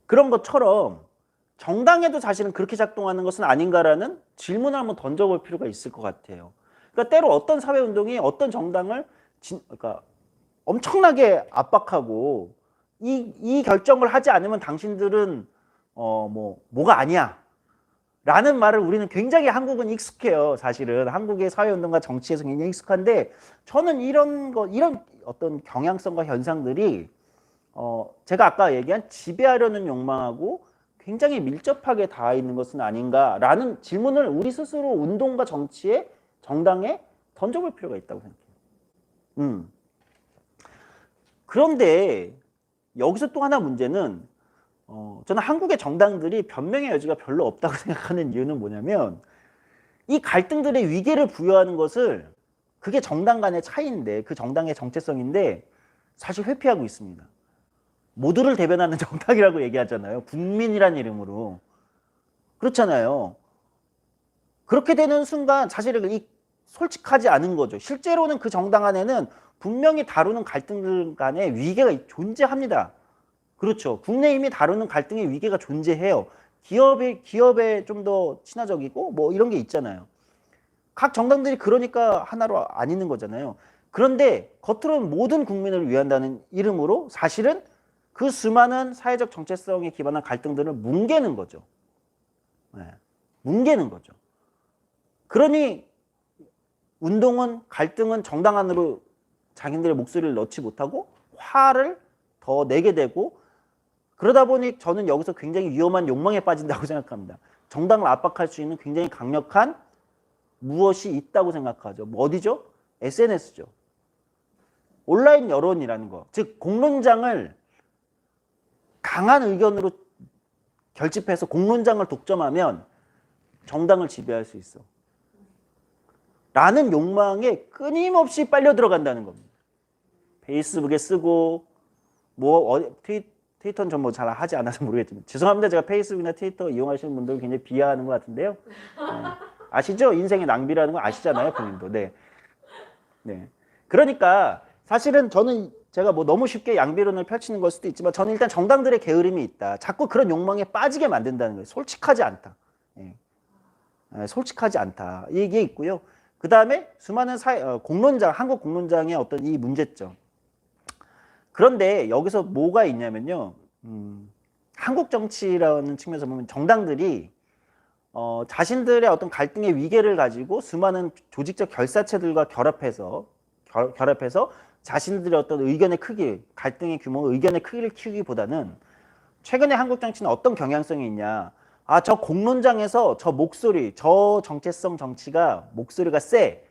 그런 것처럼 정당에도 사실은 그렇게 작동하는 것은 아닌가라는 질문을 한번 던져볼 필요가 있을 것 같아요. 그러니까 때로 어떤 사회운동이 어떤 정당을 그러니까 엄청나게 압박하고 이 결정을 하지 않으면 당신들은 뭐가 아니야 라는 말을 우리는 굉장히 한국은 익숙해요. 사실은 한국의 사회운동과 정치에서 굉장히 익숙한데 저는 이런 어떤 경향성과 현상들이 제가 아까 얘기한 지배하려는 욕망하고 굉장히 밀접하게 닿아 있는 것은 아닌가라는 질문을 우리 스스로 운동과 정당에 던져볼 필요가 있다고 생각해요. 그런데 여기서 또 하나 문제는 저는 한국의 정당들이 변명의 여지가 별로 없다고 생각하는 이유는 뭐냐면 이 갈등들의 위계를 부여하는 것을 그게 정당 간의 차이인데 그 정당의 정체성인데 사실 회피하고 있습니다. 모두를 대변하는 정당이라고 얘기하잖아요. 국민이란 이름으로. 그렇잖아요. 그렇게 되는 순간 사실은 솔직하지 않은 거죠. 실제로는 그 정당 안에는 분명히 다루는 갈등들 간의 위계가 존재합니다. 그렇죠. 국내임이 다루는 갈등의 위계가 존재해요. 기업에 좀 더 친화적이고 뭐 이런 게 있잖아요. 각 정당들이 그러니까 하나로 안 있는 거잖아요. 그런데 겉으로는 모든 국민을 위한다는 이름으로 사실은 그 수많은 사회적 정체성에 기반한 갈등들을 뭉개는 거죠. 네. 뭉개는 거죠. 그러니 갈등은 정당 안으로 자기들의 목소리를 넣지 못하고 화를 더 내게 되고 그러다 보니 저는 여기서 굉장히 위험한 욕망에 빠진다고 생각합니다. 정당을 압박할 수 있는 굉장히 강력한 무엇이 있다고 생각하죠. 어디죠? SNS죠. 온라인 여론이라는 거. 즉 공론장을 강한 의견으로 결집해서 공론장을 독점하면 정당을 지배할 수 있어. 라는 욕망에 끊임없이 빨려 들어간다는 겁니다. 페이스북에 쓰고 트위터는 전 뭐 잘 하지 않아서 모르겠지만 죄송합니다. 제가 페이스북이나 트위터 이용하시는 분들 굉장히 비하하는 것 같은데요. 아시죠? 인생의 낭비라는 거 아시잖아요, 본인도. 네. 네. 그러니까 사실은 저는 제가 뭐 너무 쉽게 양비론을 펼치는 걸 수도 있지만 저는 일단 정당들의 게으름이 있다. 자꾸 그런 욕망에 빠지게 만든다는 거예요. 솔직하지 않다. 예. 솔직하지 않다. 이게 있고요. 그 다음에 수많은 공론장, 한국 공론장의 어떤 이 문제점. 그런데 여기서 뭐가 있냐면요. 한국 정치라는 측면에서 보면 정당들이 자신들의 어떤 갈등의 위계를 가지고 수많은 조직적 결사체들과 결합해서 자신들의 어떤 의견의 크기, 갈등의 규모, 의견의 크기를 키우기보다는 최근에 한국 정치는 어떤 경향성이 있냐. 아, 저 공론장에서 저 목소리, 저 정체성 정치가 목소리가 세,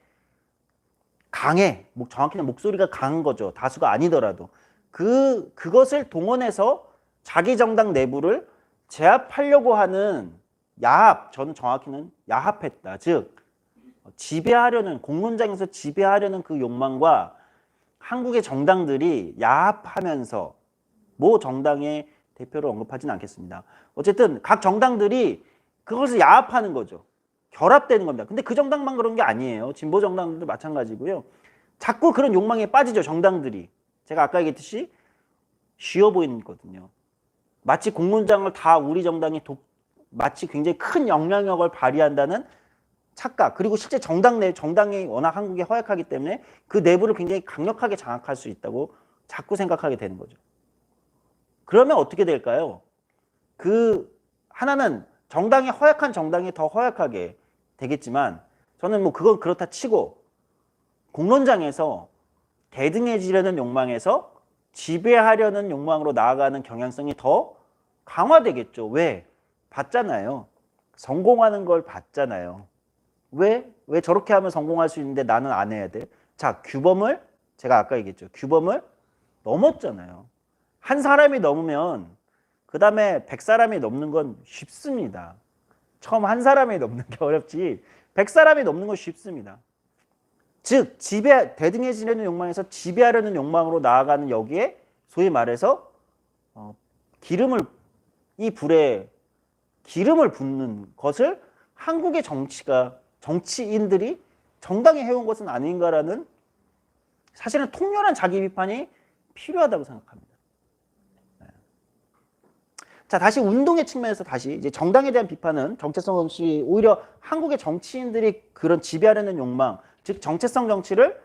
강해. 정확히는 목소리가 강한 거죠. 다수가 아니더라도. 그것을 동원해서 자기 정당 내부를 제압하려고 하는 야합, 저는 정확히는 야합했다. 즉, 지배하려는, 공론장에서 지배하려는 그 욕망과 한국의 정당들이 야합하면서 모 정당의 대표를 언급하지는 않겠습니다. 어쨌든 각 정당들이 그것을 야합하는 거죠. 결합되는 겁니다. 근데 그 정당만 그런 게 아니에요. 진보 정당들도 마찬가지고요. 자꾸 그런 욕망에 빠지죠. 정당들이. 제가 아까 얘기했듯이 쉬워 보이거든요. 마치 공론장을 다 우리 정당이 마치 굉장히 큰 영향력을 발휘한다는 착각. 그리고 실제 정당이 워낙 한국에 허약하기 때문에 그 내부를 굉장히 강력하게 장악할 수 있다고 자꾸 생각하게 되는 거죠. 그러면 어떻게 될까요? 하나는 허약한 정당이 더 허약하게 되겠지만 저는 뭐 그건 그렇다 치고 공론장에서 대등해지려는 욕망에서 지배하려는 욕망으로 나아가는 경향성이 더 강화되겠죠. 왜? 봤잖아요. 성공하는 걸 봤잖아요. 왜 저렇게 하면 성공할 수 있는데 나는 안 해야 돼? 자, 제가 아까 얘기했죠. 규범을 넘었잖아요. 한 사람이 넘으면 그 다음에 100사람이 넘는 건 쉽습니다. 처음 한 사람이 넘는 게 어렵지 100사람이 넘는 건 쉽습니다. 즉 대등해지려는 욕망에서 지배하려는 욕망으로 나아가는 여기에 소위 말해서 이 불에 기름을 붓는 것을 한국의 정치인들이 정당히 해온 것은 아닌가라는 사실은 통렬한 자기 비판이 필요하다고 생각합니다. 자, 다시 운동의 측면에서 이제 정당에 대한 비판은 정체성 정치, 오히려 한국의 정치인들이 그런 지배하려는 욕망, 즉 정체성 정치를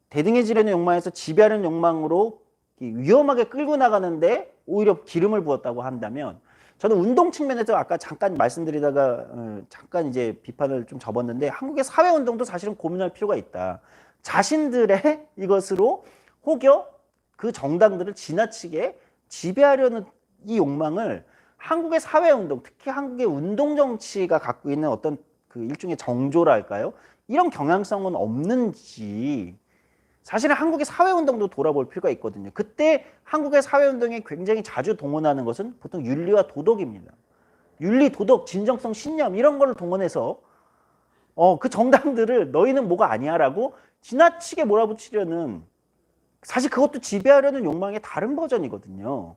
대등해지려는 욕망에서 지배하려는 욕망으로 위험하게 끌고 나가는데 오히려 기름을 부었다고 한다면 저는 운동 측면에서 아까 잠깐 말씀드리다가 잠깐 이제 비판을 좀 접었는데 한국의 사회운동도 사실은 고민할 필요가 있다. 자신들의 이것으로 혹여 그 정당들을 지나치게 지배하려는 이 욕망을 한국의 사회운동, 특히 한국의 운동정치가 갖고 있는 어떤 그 일종의 정조랄까요? 이런 경향성은 없는지 사실은 한국의 사회운동도 돌아볼 필요가 있거든요. 그때 한국의 사회운동에 굉장히 자주 동원하는 것은 보통 윤리와 도덕입니다. 윤리, 도덕, 진정성, 신념 이런 걸 동원해서 그 정당들을 너희는 뭐가 아니야 라고 지나치게 몰아붙이려는 사실 그것도 지배하려는 욕망의 다른 버전이거든요.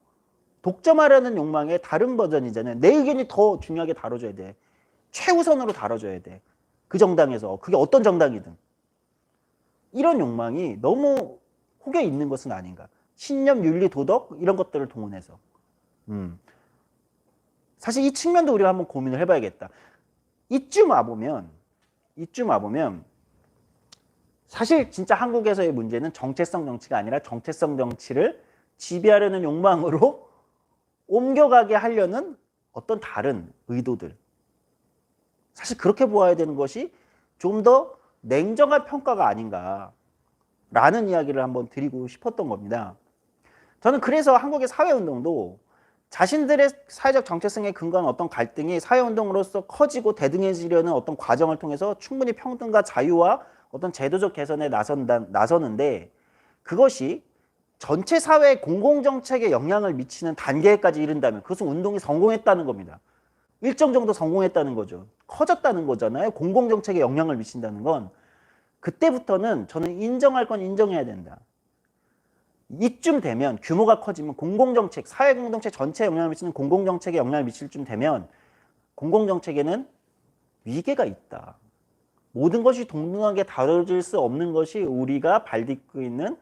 독점하려는 욕망의 다른 버전이잖아요. 내 의견이 더 중요하게 다뤄져야 돼. 최우선으로 다뤄져야 돼. 그 정당에서. 그게 어떤 정당이든. 이런 욕망이 너무 혹여 있는 것은 아닌가. 신념, 윤리, 도덕 이런 것들을 동원해서. 사실 이 측면도 우리가 한번 고민을 해봐야겠다. 이쯤 와보면 사실 진짜 한국에서의 문제는 정체성 정치가 아니라 정체성 정치를 지배하려는 욕망으로 옮겨가게 하려는 어떤 다른 의도들. 사실 그렇게 보아야 되는 것이 좀 더 냉정한 평가가 아닌가라는 이야기를 한번 드리고 싶었던 겁니다. 저는 그래서 한국의 사회운동도 자신들의 사회적 정체성에 근거한 어떤 갈등이 사회운동으로서 커지고 대등해지려는 어떤 과정을 통해서 충분히 평등과 자유와 어떤 제도적 개선에 나서는데 그것이 전체 사회의 공공정책에 영향을 미치는 단계까지 이른다면 그것은 운동이 성공했다는 겁니다. 일정 정도 성공했다는 거죠. 커졌다는 거잖아요. 공공정책에 영향을 미친다는 건. 그때부터는 저는 인정할 건 인정해야 된다. 이쯤 되면 규모가 커지면 공공정책, 사회공동체 전체에 영향을 미치는 공공정책에 영향을 미칠 쯤 되면 공공정책에는 위계가 있다. 모든 것이 동등하게 다뤄질 수 없는 것이 우리가 발딛고 있는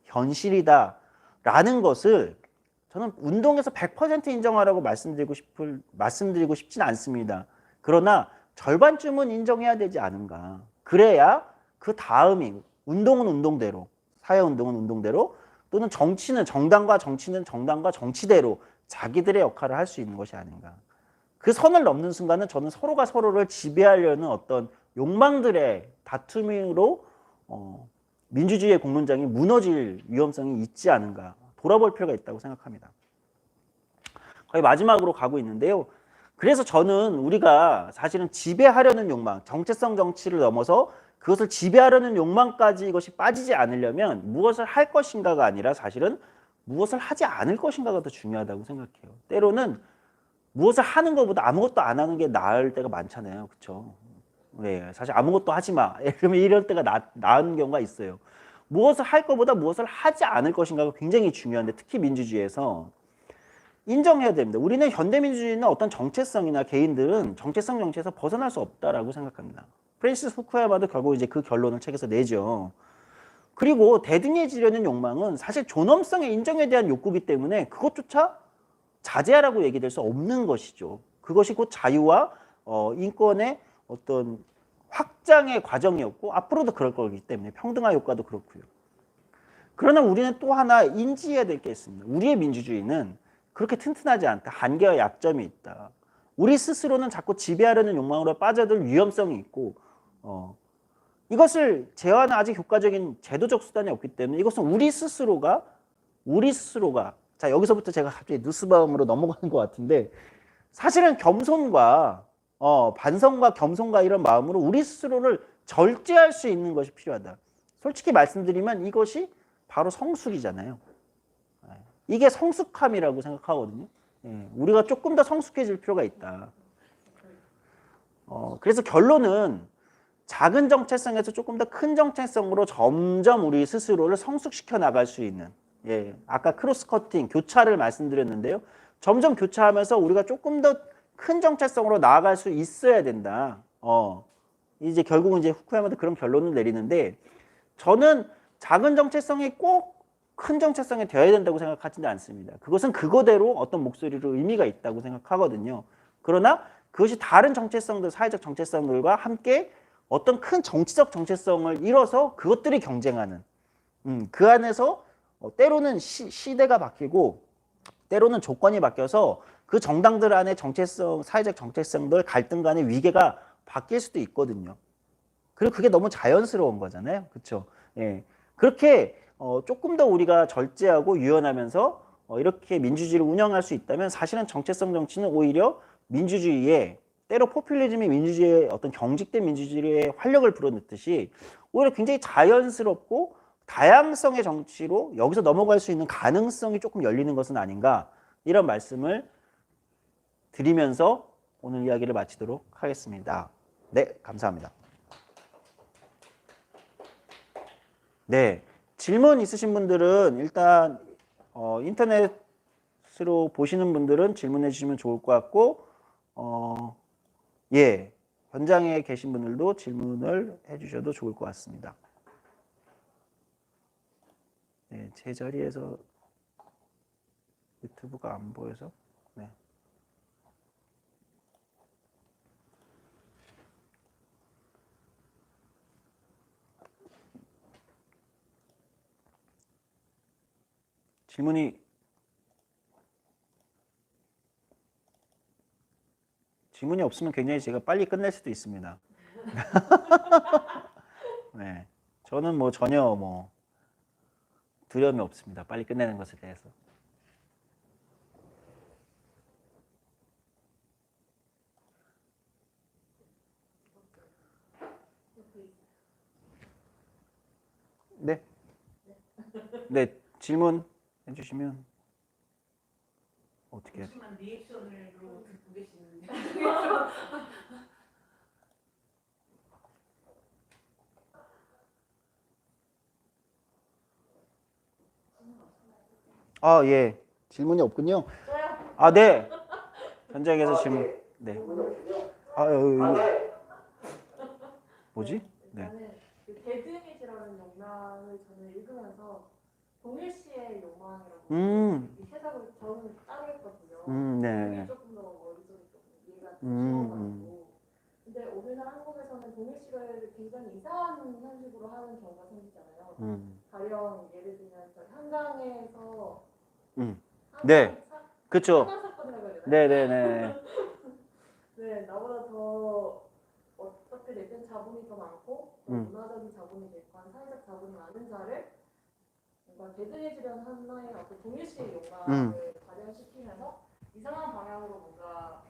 현실이다. 라는 것을 저는 운동에서 100% 인정하라고 말씀드리고 싶진 않습니다. 그러나 절반쯤은 인정해야 되지 않은가. 그래야 그 다음이 운동은 운동대로, 사회운동은 운동대로 또는 정치는 정당과 정치는 정당과 정치대로 자기들의 역할을 할 수 있는 것이 아닌가. 그 선을 넘는 순간은 저는 서로가 서로를 지배하려는 어떤 욕망들의 다툼으로 민주주의의 공론장이 무너질 위험성이 있지 않은가. 돌아볼 필요가 있다고 생각합니다. 거의 마지막으로 가고 있는데요. 그래서 저는 우리가 사실은 지배하려는 욕망, 정체성 정치를 넘어서 그것을 지배하려는 욕망까지 이것이 빠지지 않으려면 무엇을 할 것인가가 아니라 사실은 무엇을 하지 않을 것인가가 더 중요하다고 생각해요. 때로는 무엇을 하는 것보다 아무것도 안 하는 게 나을 때가 많잖아요. 그렇죠? 네, 사실 아무것도 하지 마. 그러면 이럴 때가 나은 경우가 있어요. 무엇을 할 것보다 무엇을 하지 않을 것인가가 굉장히 중요한데 특히 민주주의에서 인정해야 됩니다. 우리는 현대민주주의는 어떤 정체성이나 개인들은 정체성 정치에서 벗어날 수 없다라고 생각합니다. 프랜시스 후쿠야마도 결국 이제 그 결론을 책에서 내죠. 그리고 대등해지려는 욕망은 사실 존엄성의 인정에 대한 욕구이기 때문에 그것조차 자제하라고 얘기될 수 없는 것이죠. 그것이 곧 자유와 인권의 어떤 확장의 과정이었고 앞으로도 그럴 거기 때문에 평등화 효과도 그렇고요. 그러나 우리는 또 하나 인지해야 될 게 있습니다. 우리의 민주주의는 그렇게 튼튼하지 않다. 한계와 약점이 있다. 우리 스스로는 자꾸 지배하려는 욕망으로 빠져들 위험성이 있고 이것을 제어하는 아직 효과적인 제도적 수단이 없기 때문에 이것은 우리 스스로가 자 여기서부터 제가 갑자기 누스바움으로 넘어가는 것 같은데 사실은 겸손과 반성과 겸손과 이런 마음으로 우리 스스로를 절제할 수 있는 것이 필요하다. 솔직히 말씀드리면 이것이 바로 성숙이잖아요. 이게 성숙함이라고 생각하거든요. 우리가 조금 더 성숙해질 필요가 있다. 그래서 결론은 작은 정체성에서 조금 더 큰 정체성으로 점점 우리 스스로를 성숙시켜 나갈 수 있는 아까 크로스커팅, 교차를 말씀드렸는데요. 점점 교차하면서 우리가 조금 더 큰 정체성으로 나아갈 수 있어야 된다. 이제 결국은 이제 후쿠야마도 그런 결론을 내리는데 저는 작은 정체성이 꼭 큰 정체성이 되어야 된다고 생각하지는 않습니다. 그것은 그거대로 어떤 목소리로 의미가 있다고 생각하거든요. 그러나 그것이 다른 정체성들, 사회적 정체성들과 함께 어떤 큰 정치적 정체성을 이뤄서 그것들이 경쟁하는 그 안에서 때로는 시대가 바뀌고 때로는 조건이 바뀌어서 그 정당들 안에 정체성, 사회적 정체성들 갈등 간의 위계가 바뀔 수도 있거든요. 그리고 그게 너무 자연스러운 거잖아요. 그렇죠? 그렇게 조금 더 우리가 절제하고 유연하면서 이렇게 민주주의를 운영할 수 있다면 사실은 정체성 정치는 오히려 민주주의에 때로 포퓰리즘이 민주주의의 어떤 경직된 민주주의의 활력을 불어넣듯이 오히려 굉장히 자연스럽고 다양성의 정치로 여기서 넘어갈 수 있는 가능성이 조금 열리는 것은 아닌가 이런 말씀을 드리면서 오늘 이야기를 마치도록 하겠습니다. 네, 감사합니다. 네, 질문 있으신 분들은 일단 인터넷으로 보시는 분들은 질문해 주시면 좋을 것 같고 현장에 계신 분들도 질문을 해주셔도 좋을 것 같습니다. 네, 제 자리에서 유튜브가 안 보여서 네. 질문이 없으면 굉장히 제가 빨리 끝낼 수도 있습니다. 네, 저는 뭐 전혀 두려움이 없습니다. 빨리 끝내는 것에 대해서. 네. 네, 질문 해주시면 어떻게 해야 돼요? 리액션으로 듣고 계시는데. 아, 예. 질문이 없군요. 아, 네. 전쟁에서 질문. 네. 아, 뭐지? 네. 일단은 그 데드이즈라는 영화를 저는 읽으면서 동일시의 욕망이라고 이 해석을 저는 따로 했거든요. 네. 그게 조금 더 머릿속에 조금 이해가 음, 쉬워가지고. 근데 오늘날 한국에서는 동일시를 굉장히 이상한 형식으로 하는 경우가 생기잖아요. 가령 예를 들면 저 한강에서 네. 그쵸. 한강 사건이라고 해야 되나요? 네네네. 네, 나보다 더 어떻게 됐든 자본이 더 많고 문화적인 자본이 됐건 사회적 자본이 많은 자를 뭔가 대등해지려는 하나의 어떤 동일시의 욕망을 발현시키면서 이상한 방향으로 뭔가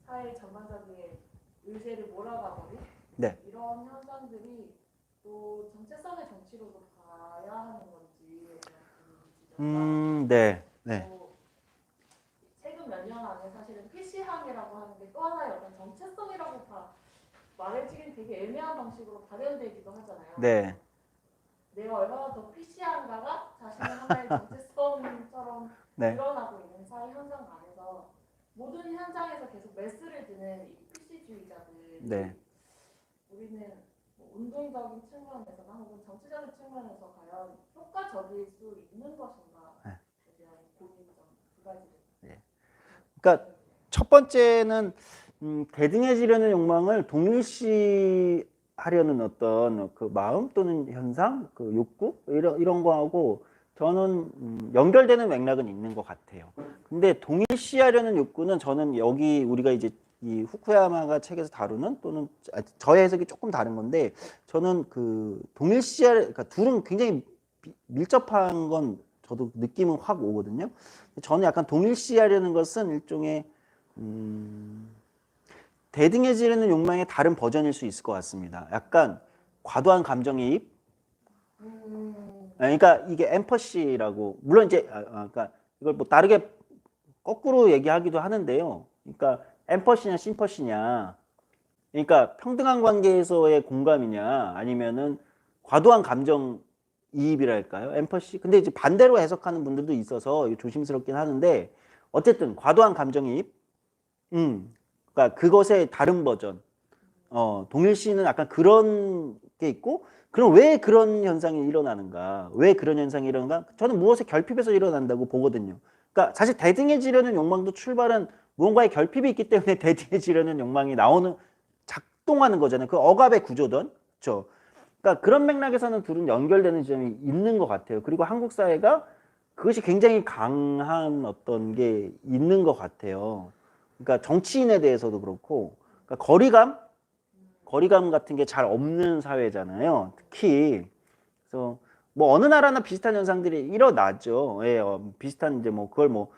사회 전반적인 의제를 몰아가버린 네. 이런 현상들이 또 정체성의 정치로도 가야 하는 건지 네. 네. 최근 몇 년 안에 사실은 PC항이라고 하는 게 또 하나의 어떤 정체성이라고 말해주긴 되게 애매한 방식으로 발현되기도 하잖아요. 네. 내가 얼마나 더 PC한가가 자신의 하나의 정체성처럼 네. 드러나고 있는 사회 현상 안에서 모든 현장에서 계속 메스를 드는 이 PC주의자들 네. 우리는 뭐 운동적인 측면에서나 혹은 정치적인 측면에서 과연 효과적일 수 있는 것인가에 대한 고민점 두 가지를. 네. 그러니까 첫 번째는 대등해지려는 욕망을 동일시하려는 어떤 그 마음 또는 현상, 그 욕구 이런 거하고 저는 연결되는 맥락은 있는 것 같아요. 근데 동일시하려는 욕구는 저는 여기 우리가 이제 이 후쿠야마가 책에서 다루는 또는 저의 해석이 조금 다른 건데 저는 그 그러니까 둘은 굉장히 밀접한 건 저도 느낌은 확 오거든요. 저는 약간 동일시하려는 것은 일종의 대등해지려는 욕망의 다른 버전일 수 있을 것 같습니다. 약간 과도한 감정이입. 그러니까 이게 엠퍼시라고 물론 이제 그러니까 이걸 뭐 다르게 거꾸로 얘기하기도 하는데요. 그러니까 엠퍼시냐 심퍼시냐. 그러니까 평등한 관계에서의 공감이냐 아니면은 과도한 감정 이입이랄까요? 엠퍼시. 근데 이제 반대로 해석하는 분들도 있어서 조심스럽긴 하는데 어쨌든 과도한 감정이입. 그러니까 그것의 다른 버전. 동일시는 약간 그런 게 있고, 그럼 왜 그런 현상이 일어나는가? 왜 그런 현상이 일어나는가? 저는 무엇의 결핍에서 일어난다고 보거든요. 그러니까 사실 대등해지려는 욕망도 출발은 무언가의 결핍이 있기 때문에 대등해지려는 욕망이 작동하는 거잖아요. 그 억압의 구조든, 그렇죠? 그러니까 그런 맥락에서는 둘은 연결되는 지점이 있는 것 같아요. 그리고 한국 사회가 그것이 굉장히 강한 어떤 게 있는 것 같아요. 그러니까 정치인에 대해서도 그렇고, 그러니까 거리감 같은 게 잘 없는 사회잖아요. 특히 그래서 뭐 어느 나라나 비슷한 현상들이 일어나죠. 예, 비슷한 이제 뭐 그걸 뭐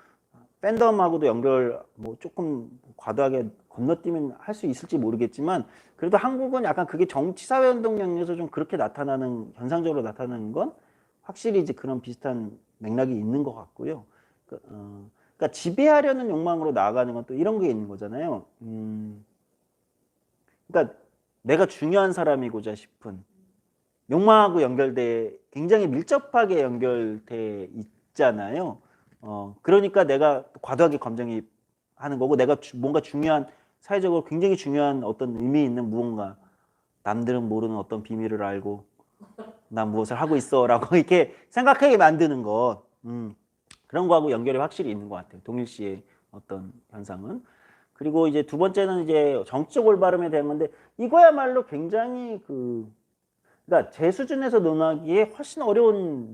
팬덤하고도 연결 뭐 조금 과도하게 건너뛰면 할 수 있을지 모르겠지만 그래도 한국은 약간 그게 정치 사회 운동 영역에서 좀 그렇게 나타나는 현상적으로 나타나는 건 확실히 이제 그런 비슷한 맥락이 있는 것 같고요. 그러니까 지배하려는 욕망으로 나아가는 건 또 이런 게 있는 거잖아요. 그러니까 내가 중요한 사람이고자 싶은 욕망하고 연결돼 굉장히 밀접하게 연결돼 있잖아요. 그러니까 내가 과도하게 감정이입하는 거고 내가 뭔가 중요한 사회적으로 굉장히 중요한 어떤 의미 있는 무언가 남들은 모르는 어떤 비밀을 알고 난 무엇을 하고 있어라고 이렇게 생각하게 만드는 것 그런 거하고 연결이 확실히 있는 것 같아요. 동일시의 어떤 현상은. 그리고 이제 두 번째는 이제 정치적 올바름에 대한 건데 이거야말로 굉장히 그러니까 제 수준에서 논하기에 훨씬 어려운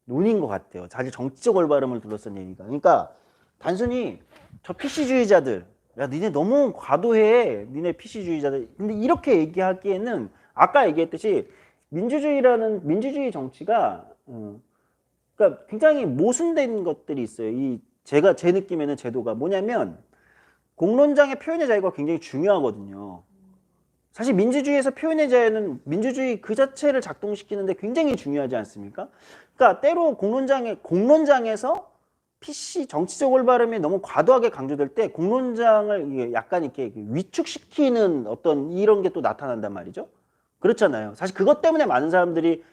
논인 것 같아요. 사실 정치적 올바름을 둘러싼 얘기가. 그러니까 단순히 저 PC주의자들, 야 니네 너무 과도해, 니네 PC주의자들. 근데 이렇게 얘기하기에는 아까 얘기했듯이 민주주의 정치가 그러니까 굉장히 모순된 것들이 있어요. 제 느낌에는 제도가 뭐냐면 공론장의 표현의 자유가 굉장히 중요하거든요. 사실 민주주의에서 표현의 자유는 민주주의 그 자체를 작동시키는데 굉장히 중요하지 않습니까? 그러니까 때로 공론장에서 PC 정치적 올바름이 너무 과도하게 강조될 때 공론장을 약간 이렇게 위축시키는 어떤 이런 게 또 나타난단 말이죠. 그렇잖아요. 사실 그것 때문에 많은 사람들이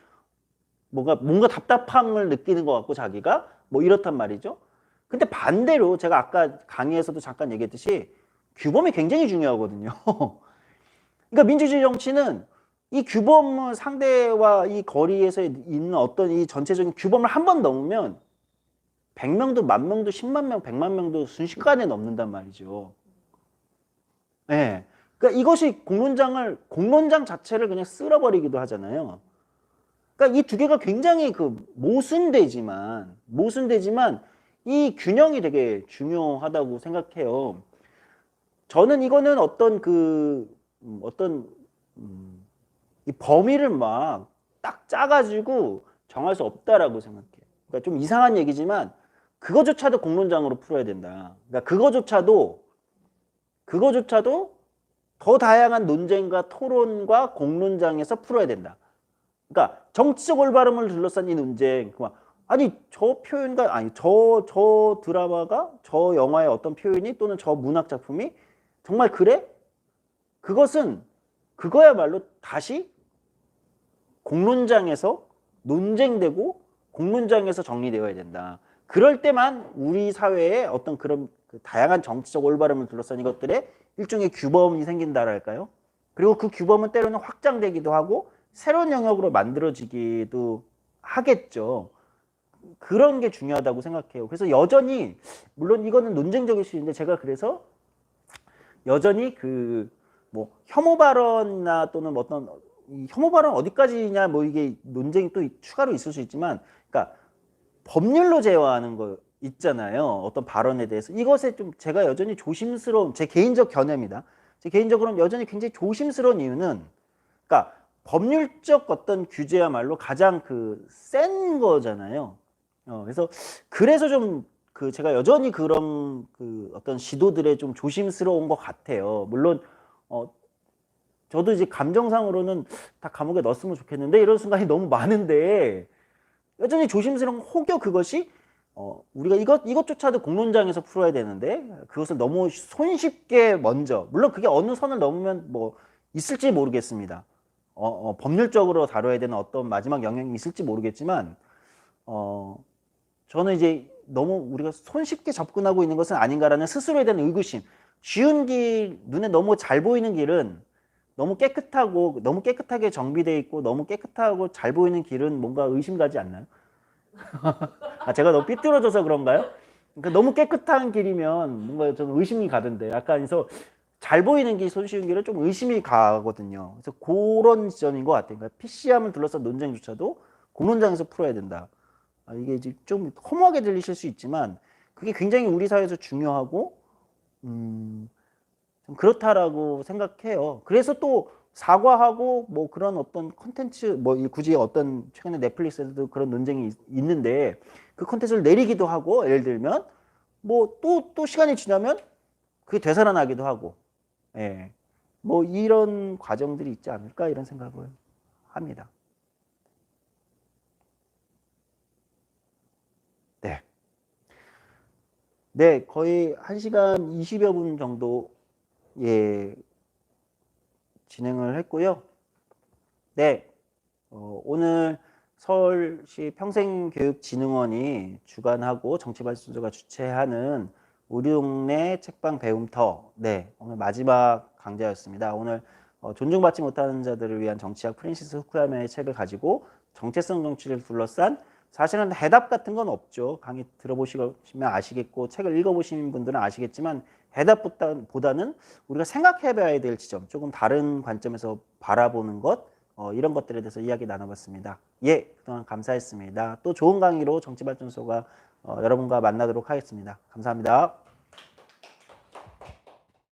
뭔가 답답함을 느끼는 것 같고 자기가 뭐 이렇단 말이죠. 근데 반대로 제가 아까 강의에서도 잠깐 얘기했듯이 규범이 굉장히 중요하거든요. 그러니까 민주주의 정치는 이 규범 상대와 이 거리에서 있는 어떤 이 전체적인 규범을 한 번 넘으면 100명도 10,000명도 10만 명, 100만 명도 순식간에 넘는단 말이죠. 예. 그러니까 이것이 공론장 자체를 그냥 쓸어버리기도 하잖아요. 그러니까 이 두 개가 굉장히 모순되지만 이 균형이 되게 중요하다고 생각해요. 저는 이거는 이 범위를 막 딱 짜가지고 정할 수 없다라고 생각해요. 그러니까 좀 이상한 얘기지만 그거조차도 공론장으로 풀어야 된다. 그러니까 그거조차도 더 다양한 논쟁과 토론과 공론장에서 풀어야 된다. 그러니까 정치적 올바름을 둘러싼 이 논쟁, 아니 저 표현과 아니 저 드라마가 저 영화의 어떤 표현이 또는 저 문학 작품이 정말 그래? 그거야말로 다시 공론장에서 논쟁되고 공론장에서 정리되어야 된다. 그럴 때만 우리 사회에 어떤 그런 다양한 정치적 올바름을 둘러싼 이것들의 일종의 규범이 생긴다랄까요? 그리고 그 규범은 때로는 확장되기도 하고 새로운 영역으로 만들어지기도 하겠죠. 그런 게 중요하다고 생각해요. 그래서 여전히 물론 이거는 논쟁적일 수 있는데 제가 그래서 여전히 혐오 발언이나 또는 어떤 혐오 발언 어디까지냐 이게 논쟁이 또 추가로 있을 수 있지만, 그러니까 법률로 제어하는 거 있잖아요. 어떤 발언에 대해서 이것에 좀 제가 여전히 조심스러운 제 개인적 견해입니다. 제 개인적으로는 여전히 굉장히 조심스러운 이유는, 그러니까 법률적 어떤 규제야말로 가장 센 거잖아요. 그래서 좀 제가 여전히 그런 어떤 시도들에 좀 조심스러운 것 같아요. 물론 저도 이제 감정상으로는 다 감옥에 넣었으면 좋겠는데 이런 순간이 너무 많은데 여전히 조심스러운 혹여 그것이 우리가 이것조차도 공론장에서 풀어야 되는데 그것을 너무 손쉽게 먼저, 물론 그게 어느 선을 넘으면 있을지 모르겠습니다. 법률적으로 다뤄야 되는 어떤 마지막 영역이 있을지 모르겠지만 저는 이제 너무 우리가 손쉽게 접근하고 있는 것은 아닌가라는 스스로에 대한 의구심. 쉬운 길, 눈에 너무 잘 보이는 길은 너무 깨끗하고 너무 깨끗하게 정비되어 있고 너무 깨끗하고 잘 보이는 길은 뭔가 의심 가지 않나요? 제가 너무 삐뚤어져서 그런가요? 그러니까 너무 깨끗한 길이면 뭔가 좀 의심이 가던데, 약간 그래서 잘 보이는 길, 손쉬운 길은 좀 의심이 가거든요. 그래서 그런 지점인 것 같아요. 그러니까 PC함을 둘러싼 논쟁조차도 공론장에서 풀어야 된다. 이게 이제 좀 허무하게 들리실 수 있지만 그게 굉장히 우리 사회에서 중요하고 좀 그렇다라고 생각해요. 그래서 또 사과하고 그런 어떤 컨텐츠 굳이 어떤 최근에 넷플릭스에서도 그런 논쟁이 있는데 그 컨텐츠를 내리기도 하고, 예를 들면 또 시간이 지나면 그게 되살아나기도 하고, 예. 이런 과정들이 있지 않을까 이런 생각을 합니다. 네. 네, 거의 1시간 20여 분 정도 진행을 했고요. 네, 오늘 서울시 평생교육진흥원이 주관하고 정치발전소가 주최하는 우리 동네 책방 배움터, 네, 오늘 마지막 강좌였습니다. 오늘 존중받지 못하는 자들을 위한 정치학 프랜시스 후쿠야마의 책을 가지고 정체성 정치를 둘러싼, 사실은 해답 같은 건 없죠. 강의 들어보시면 아시겠고 책을 읽어보신 분들은 아시겠지만 해답보다는 우리가 생각해봐야 될 지점, 조금 다른 관점에서 바라보는 것, 이런 것들에 대해서 이야기 나눠봤습니다. 예, 그동안 감사했습니다. 또 좋은 강의로 정치발전소가 여러분과 만나도록 하겠습니다. 감사합니다.